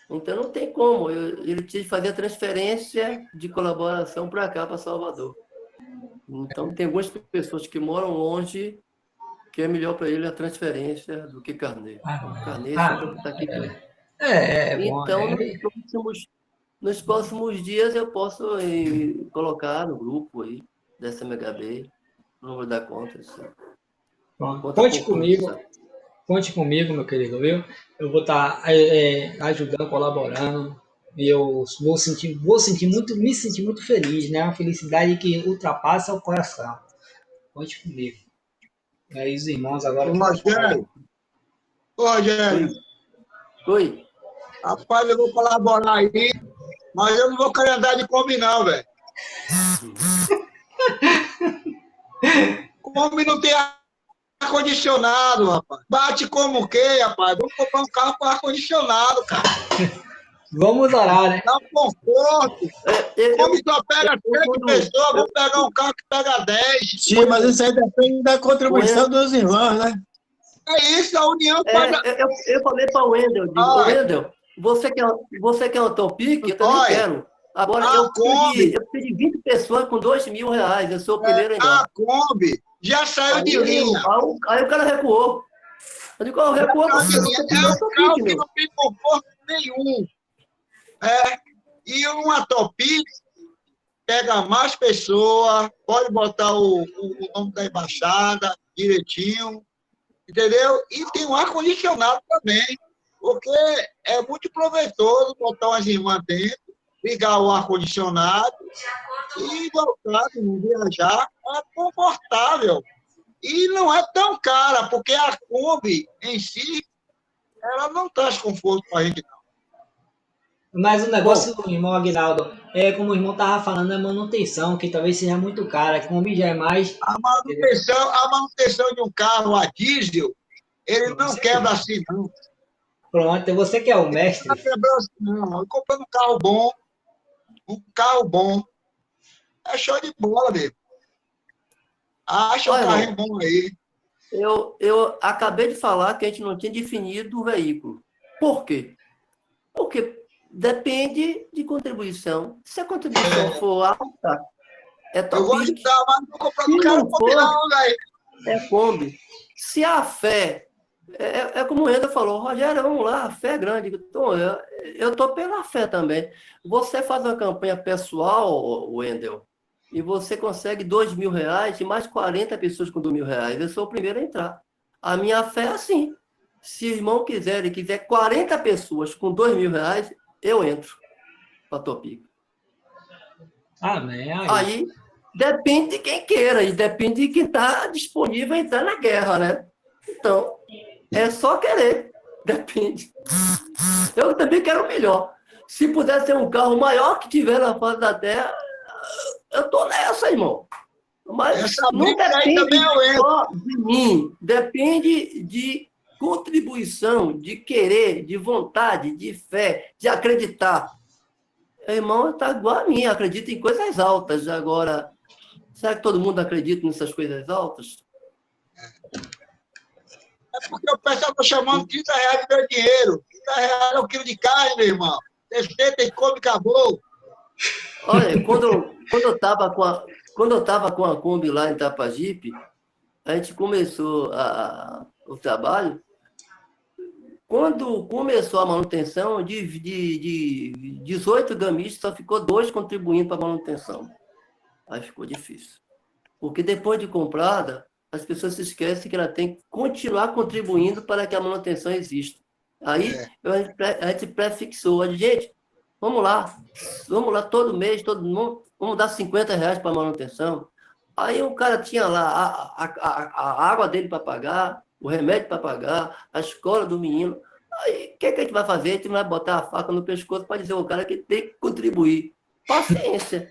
Então não tem como. Ele tinha de fazer a transferência de colaboração para cá, para Salvador. Então tem algumas pessoas que moram longe que é melhor para ele a transferência do que carnê. Carnê sempre está aqui perto. Bom. Então, nos próximos dias eu posso colocar no grupo aí da SMHB o número da conta. Assim. Conte comigo, meu querido, viu? Eu vou estar ajudando, colaborando. E eu me sentir muito feliz, né? Uma felicidade que ultrapassa o coração. Conte comigo. E aí os irmãos agora. Rogério. Oi. Rapaz, eu vou colaborar aí, mas eu não vou querer andar de Kombi, não, velho. Kombi não tem ar-condicionado, rapaz. Bate como o quê, rapaz? Vamos comprar um carro com ar-condicionado, cara. Vamos orar, né? Dá um conforto. Kombi só pega 7 pessoas, vamos pegar um carro que pega 10. Sim, mas isso aí depende da contribuição dos irmãos, né? É isso, a união faz... Eu falei para o Wendel, Wendel, você quer um Topic? Eu também quero. Agora, eu pedi 20 pessoas com R$2.000. Eu sou o primeiro ainda. A Kombi já saiu de linha. Aí o cara recuou. Eu digo, recuou. É um carro que não tem conforto nenhum. E uma Topic pega mais pessoas, pode botar o nome da embaixada direitinho, entendeu? E tem um ar-condicionado também, porque é muito proveitoso botar umas irmãs dentro, ligar o ar-condicionado e voltar, viajar, é confortável. E não é tão cara, porque a Kombi em si, ela não traz conforto para a gente, não. Mas o negócio do irmão Aguinaldo, como o irmão estava falando, é manutenção, que talvez seja muito cara, a Kombi já é mais... A manutenção de um carro a diesel, ele não quebra assim, não. Pronto, você que é o mestre. Não quebra assim, não. Eu comprando um carro bom, é show de bola, mesmo. Acha um carrinho bom aí. Eu acabei de falar que a gente não tinha definido o veículo. Por quê? Porque depende de contribuição. Se a contribuição for alta, é Topic. Eu vou ajudar, mas não vou comprar um carro Kombi, não, velho. É Kombi. Se a fé... É como o Renda falou, Rogério, vamos lá, a fé é grande. Então, eu estou pela fé também. Você faz uma campanha pessoal, Wendel, e você consegue R$2.000 e mais 40 pessoas com R$2.000. Eu sou o primeiro a entrar. A minha fé é assim. Se o irmão quiser 40 pessoas com R$2.000, eu entro para Topic. Amém. Aí depende de quem queira e depende de quem está disponível a entrar na guerra, né? Então, é só querer. Depende. Eu também quero o melhor. Se puder ser um carro maior que tiver na face da terra, eu tô nessa, irmão. Mas não depende só de mim. Depende de contribuição, de querer, de vontade, de fé, de acreditar. O irmão está igual a mim, acredita em coisas altas. Agora, Será que todo mundo acredita nessas coisas altas? É porque o pessoal está chamando 30 reais de meu dinheiro. 30 reais é um quilo de carne, meu irmão. Você senta e come, acabou. Olha, quando eu estava com a Kombi lá em Itapajipe, a gente começou o trabalho. Quando começou a manutenção, de 18 gamistas, só ficou 2 contribuindo para a manutenção. Aí ficou difícil. Porque depois de comprada, as pessoas se esquecem que ela tem que continuar contribuindo para que a manutenção exista. Aí a gente prefixou, gente, vamos lá todo mês, todo mundo, vamos dar 50 reais para a manutenção. Aí o cara tinha lá a água dele para pagar, o remédio para pagar, a escola do menino. Aí o que a gente vai fazer? A gente vai botar a faca no pescoço para dizer ao cara que tem que contribuir. Paciência.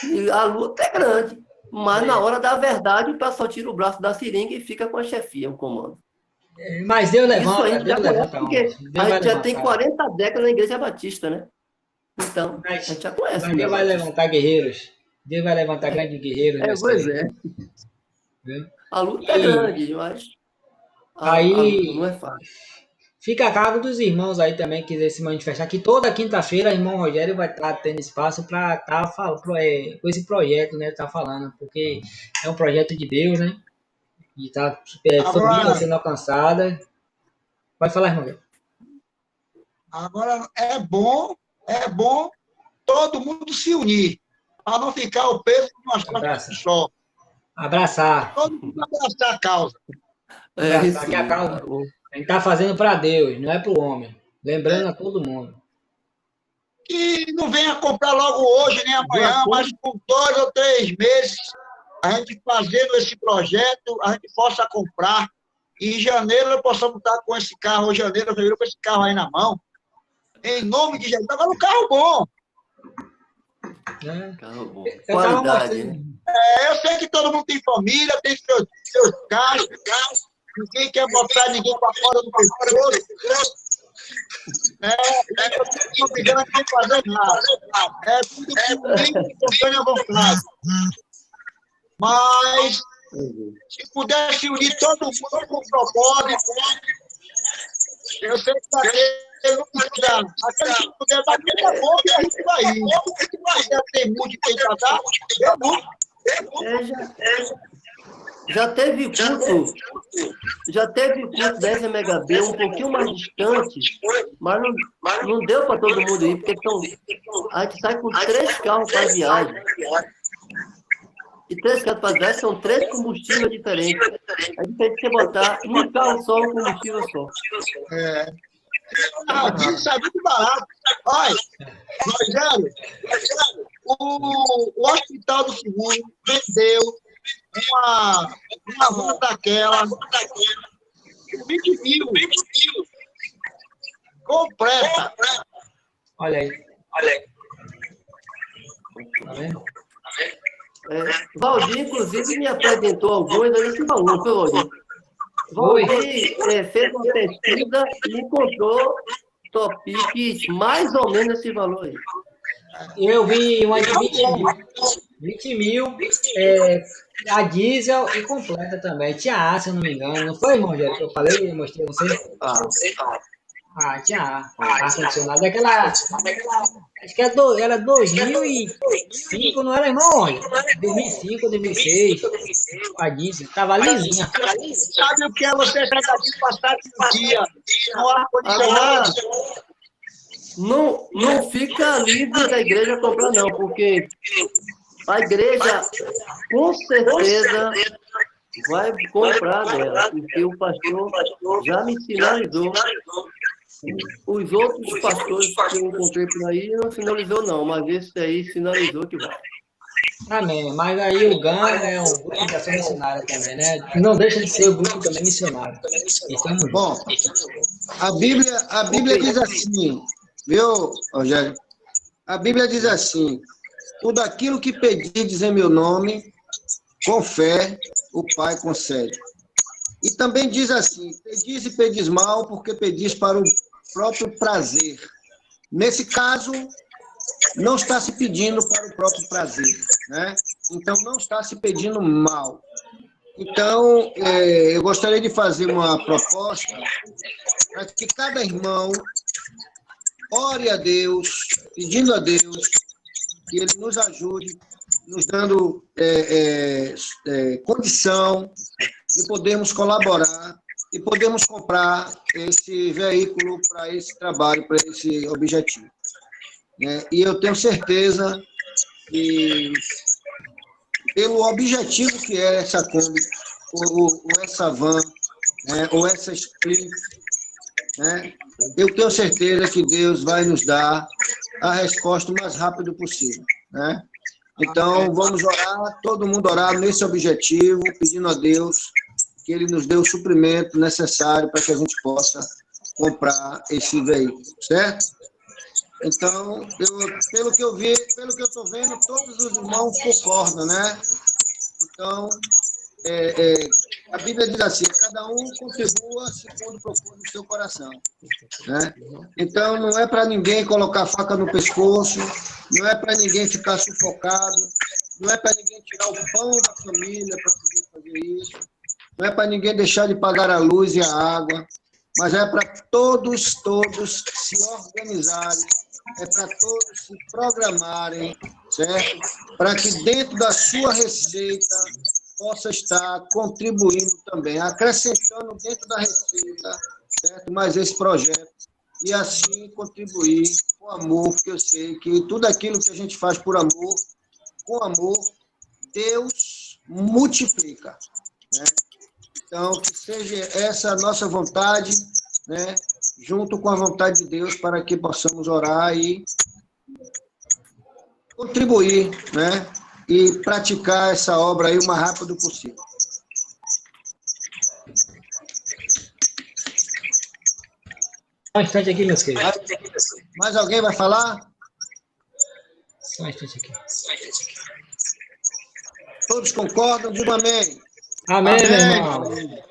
E a luta é grande. Mas na hora da verdade, o pessoal tira o braço da seringa e fica com a chefia, o comando. Mas Deus levanta, Isso a gente Deus levanta. porque a gente já tem 40 décadas na Igreja Batista, né? Então, a gente já conhece. Mas Deus vai levantar guerreiros. Deus vai levantar grandes guerreiros. Pois é. A luta é grande, mas aí não é fácil. Fica a cargo dos irmãos aí também que quiser se manifestar, que toda quinta-feira o irmão Rogério vai estar tendo espaço para estar falando com esse projeto, né? Tá falando, porque é um projeto de Deus, né? E está sendo alcançada. Pode falar, irmão. Agora é bom todo mundo se unir, para não ficar o peso de umas costas só. Abraçar. Todo mundo abraçar a causa. Abraçar, que a causa a gente está fazendo para Deus, não é para o homem. Lembrando a todo mundo. Que não venha comprar logo hoje, nem amanhã, mas com 2 ou 3 meses, a gente fazendo esse projeto, a gente possa comprar. E em janeiro eu possa estar com esse carro, janeiro, fevereiro, com esse carro aí na mão. Em nome de Jesus. Agora um carro bom. Carro bom. Qualidade, né? Eu sei que todo mundo tem família, tem seus carros. Ninguém quer botar ninguém para fora do pescoço. Eu não estou obrigando a ninguém fazer nada. É tudo comigo, espontânea vontade. Mas, se pudesse unir todo mundo com o propósito, eu sei que está tendo cuidado. Aquele que puder dar muita boca, a gente vai ir. Se puder ter muito e tem que dar, é muito. Já teve culto da SMHB um pouquinho mais distante, mas não deu para todo mundo ir, porque a gente sai com 3 carros para viagem. E 3 carros para viagem são 3 combustíveis diferentes. A gente tem que botar um carro só, um combustível só. Isso é muito barato. Olha, Rogério, o Hospital do Seguro vendeu uma van daquela, 20 mil, completa. Olha aí. Tá vendo? Valdir, inclusive, me apresentou alguns desse valor, foi, Valdir? Valdir fez uma pesquisa e encontrou topics mais ou menos esse valor aí. Eu vi uma de 20 mil. 20 mil, a diesel e completa também. Tinha A, se eu não me engano. Não foi, irmão, Rogério, que eu falei, eu mostrei a você? Tinha A. Ar-condicionado. Acho que era 2005, não era, irmão? 2005, 2006. A diesel. Tava lisinha. Sabe o que é você pegar de passar de dia no ar-condicionado? Não fica livre da igreja comprar, não, porque a igreja, com certeza, vai comprar dela, porque o pastor já me sinalizou. Os outros pastores que eu encontrei por aí não sinalizou, não, mas esse aí sinalizou que vai. Amém. Mas aí o GAN é um grupo de ação missionária também, né? Não deixa de ser o grupo também missionário. Bom, a Bíblia diz assim, viu, Rogério? A Bíblia diz assim: tudo aquilo que pedires em meu nome, com fé, o Pai concede. E também diz assim: pedis e pedis mal, porque pedis para o próprio prazer. Nesse caso, não está se pedindo para o próprio prazer, né? Então, não está se pedindo mal. Então, eu gostaria de fazer uma proposta para que cada irmão ore a Deus, pedindo a Deus que Ele nos ajude, nos dando condição de podermos colaborar e podermos comprar esse veículo para esse trabalho, para esse objetivo. E eu tenho certeza que, pelo objetivo que é essa Kombi, ou essa van, ou essa Split, eu tenho certeza que Deus vai nos dar a resposta o mais rápido possível. Então, vamos orar, todo mundo orar nesse objetivo, pedindo a Deus que Ele nos dê o suprimento necessário para que a gente possa comprar esse veículo, certo? Então, pelo que eu vi, pelo que eu estou vendo, todos os irmãos concordam, né? Então, a Bíblia diz assim, cada um contribua segundo o profundo do seu coração. Então, não é para ninguém colocar faca no pescoço, não é para ninguém ficar sufocado, não é para ninguém tirar o pão da família para poder fazer isso, não é para ninguém deixar de pagar a luz e a água, mas é para todos se organizarem, é para todos se programarem, certo? Para que dentro da sua receita possa estar contribuindo também, acrescentando dentro da receita, certo? Mais esse projeto, e assim contribuir com amor, porque eu sei que tudo aquilo que a gente faz por amor, com amor, Deus multiplica, né? Então, que seja essa a nossa vontade, né? Junto com a vontade de Deus, para que possamos orar e contribuir, né? E praticar essa obra aí o mais rápido possível. Só um instante aqui, meus queridos. Mais alguém vai falar? Só um instante aqui. Todos concordam? Diga amém. Amém, Amém. meu irmão.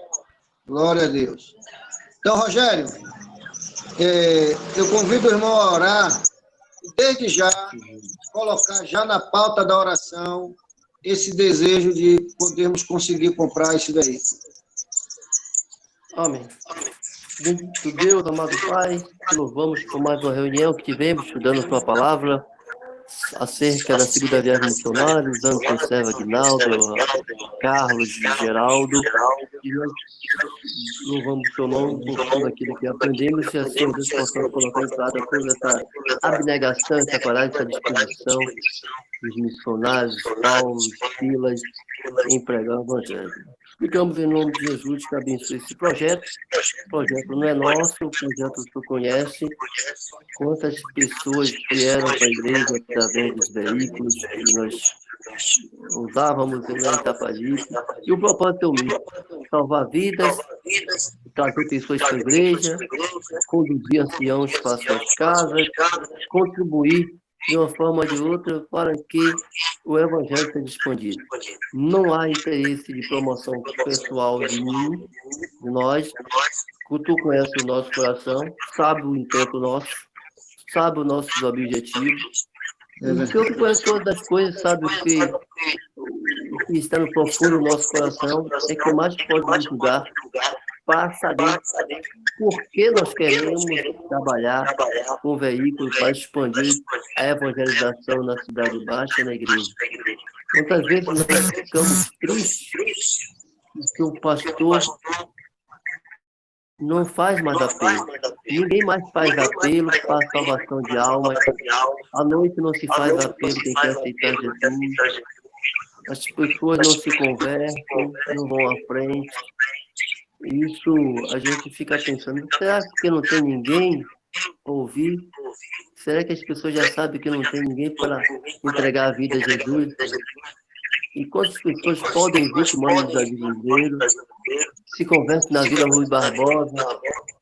Glória a Deus. Então, Rogério, eu convido o irmão a orar e desde já colocar já na pauta da oração esse desejo de podermos conseguir comprar esse veículo. Amém. Bendito Deus, amado Pai, te louvamos por mais uma reunião que tivemos, estudando a tua palavra, acerca da segunda viagem missionária, usando a serva Guinaldo, Carlos, Geraldo, e nós louvamos o teu nome por tudo aquilo que aprendemos, e assim Deus possamos colocar em prática toda essa abnegação, essa coragem, essa disposição dos missionários, Paulo, Silas, em pregar o Evangelho. Explicamos em nome de Jesus que abençoe esse projeto. O projeto não é nosso, o projeto tu conhece. Quantas pessoas vieram para a igreja através dos veículos que nós usávamos em Itapajipe. E o propósito é o mesmo: salvar vidas, trazer pessoas para a igreja, conduzir anciãos para suas casas, contribuir de uma forma ou de outra para que o Evangelho seja expandido. Não há interesse de promoção pessoal de mim, de nós. Tu conhece o nosso coração, sabe o intento nosso, sabe os nossos objetivos. O Senhor que conhece todas as coisas, sabe o que está no profundo do nosso coração, é que mais pode nos ajudar para saber por que nós queremos trabalhar com o veículo para expandir a evangelização na Cidade Baixa e na igreja. Muitas vezes nós ficamos tristes porque o pastor não faz mais apelo. Ninguém mais faz apelo para a salvação de almas. À noite não se faz apelo quem quer aceitar Jesus. As pessoas não se convertem, não vão à frente. Isso a gente fica pensando, será que não tem ninguém para ouvir? Será que as pessoas já sabem que não tem ninguém para entregar a vida a Jesus? E quantas pessoas podem vir que mandam os avisadeiros, se convertem na Vila Rui Barbosa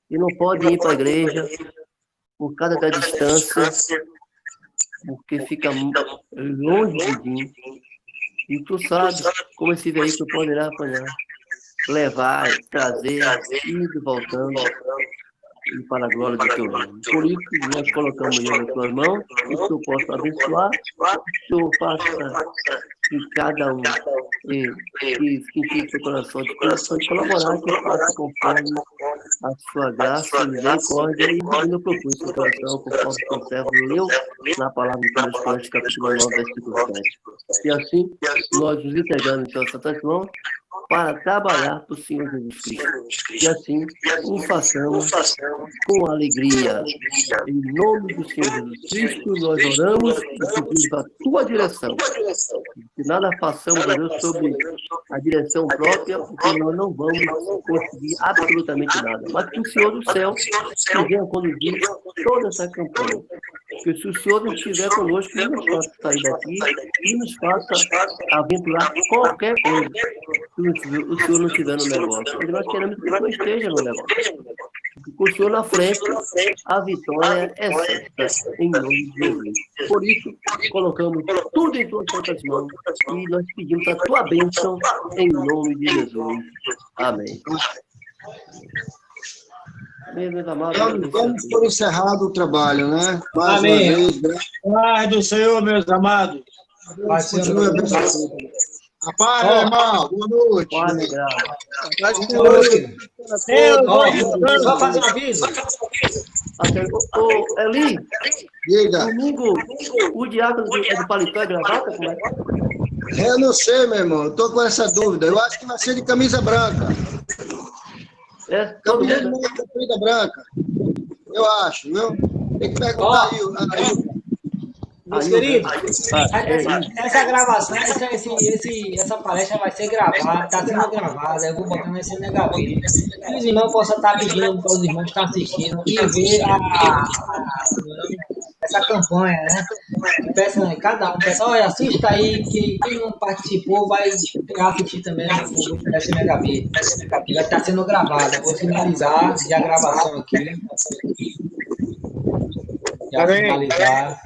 e não podem ir para a igreja por causa da distância, porque fica longe de mim. E tu sabes como esse veículo poderá apanhar, levar, trazer, indo, voltando, e para a glória do teu nome. Por isso, nós colocamos ele nas tuas mãos, que o Senhor possa abençoar, que o Senhor faça que cada um que sentir seu coração de colaborar, que faça conforme a sua graça e misericórdia, e eu propus seu coração, conforme o seu servo leu na palavra de Deus, Coríntios, capítulo 9, versículo 7. E assim, nós nos entregamos em suas santas mãos para trabalhar para o Senhor Jesus Cristo. E assim, o façamos com alegria. Em nome do Senhor Jesus Cristo, nós oramos e pedimos a tua direção. Que nada façamos, Deus, sobre a direção própria, porque nós não vamos conseguir absolutamente nada. Mas que o Senhor do céu venha conduzir toda essa campanha. Que se o Senhor não estiver conosco, não nos faça sair daqui e nos faça aventurar qualquer coisa. Se o Senhor não estiver no negócio. Porque nós queremos que o Senhor esteja no negócio. Com o Senhor na frente, a vitória é certa, em nome de Jesus. Por isso, colocamos tudo em tuas santas mãos e nós pedimos a tua bênção, em nome de Jesus. Amém. Meus amados, Vamos por encerrado o trabalho, né? Mais Amém. uma vez, Paz do Senhor, meus amados. Paz, Senhor. continue abençoado. A paz, meu irmão. Boa noite. Padre, graça. Deus, Só fazer um aviso. Ô, Eli, Diga. domingo, o diácono do paletó é gravata? Como é? Eu não sei, meu irmão. Eu tô com essa dúvida. Eu acho que vai ser de camisa branca. É, todo Camisa mundo, né? de camisa branca. Eu acho, viu? Tem que perguntar aí. Meus queridos, isso. essa gravação, essa palestra vai ser gravada, está sendo gravada, eu vou botar nesse negativo. Que os irmãos possam estar pedindo para os irmãos que estão assistindo e ver essa campanha, né? Peça, cada um, peça, olha, assista aí, que quem não participou vai assistir também no grupo desse Megabit. Vai estar sendo gravada. Eu vou finalizar a gravação aqui. Já finalizar.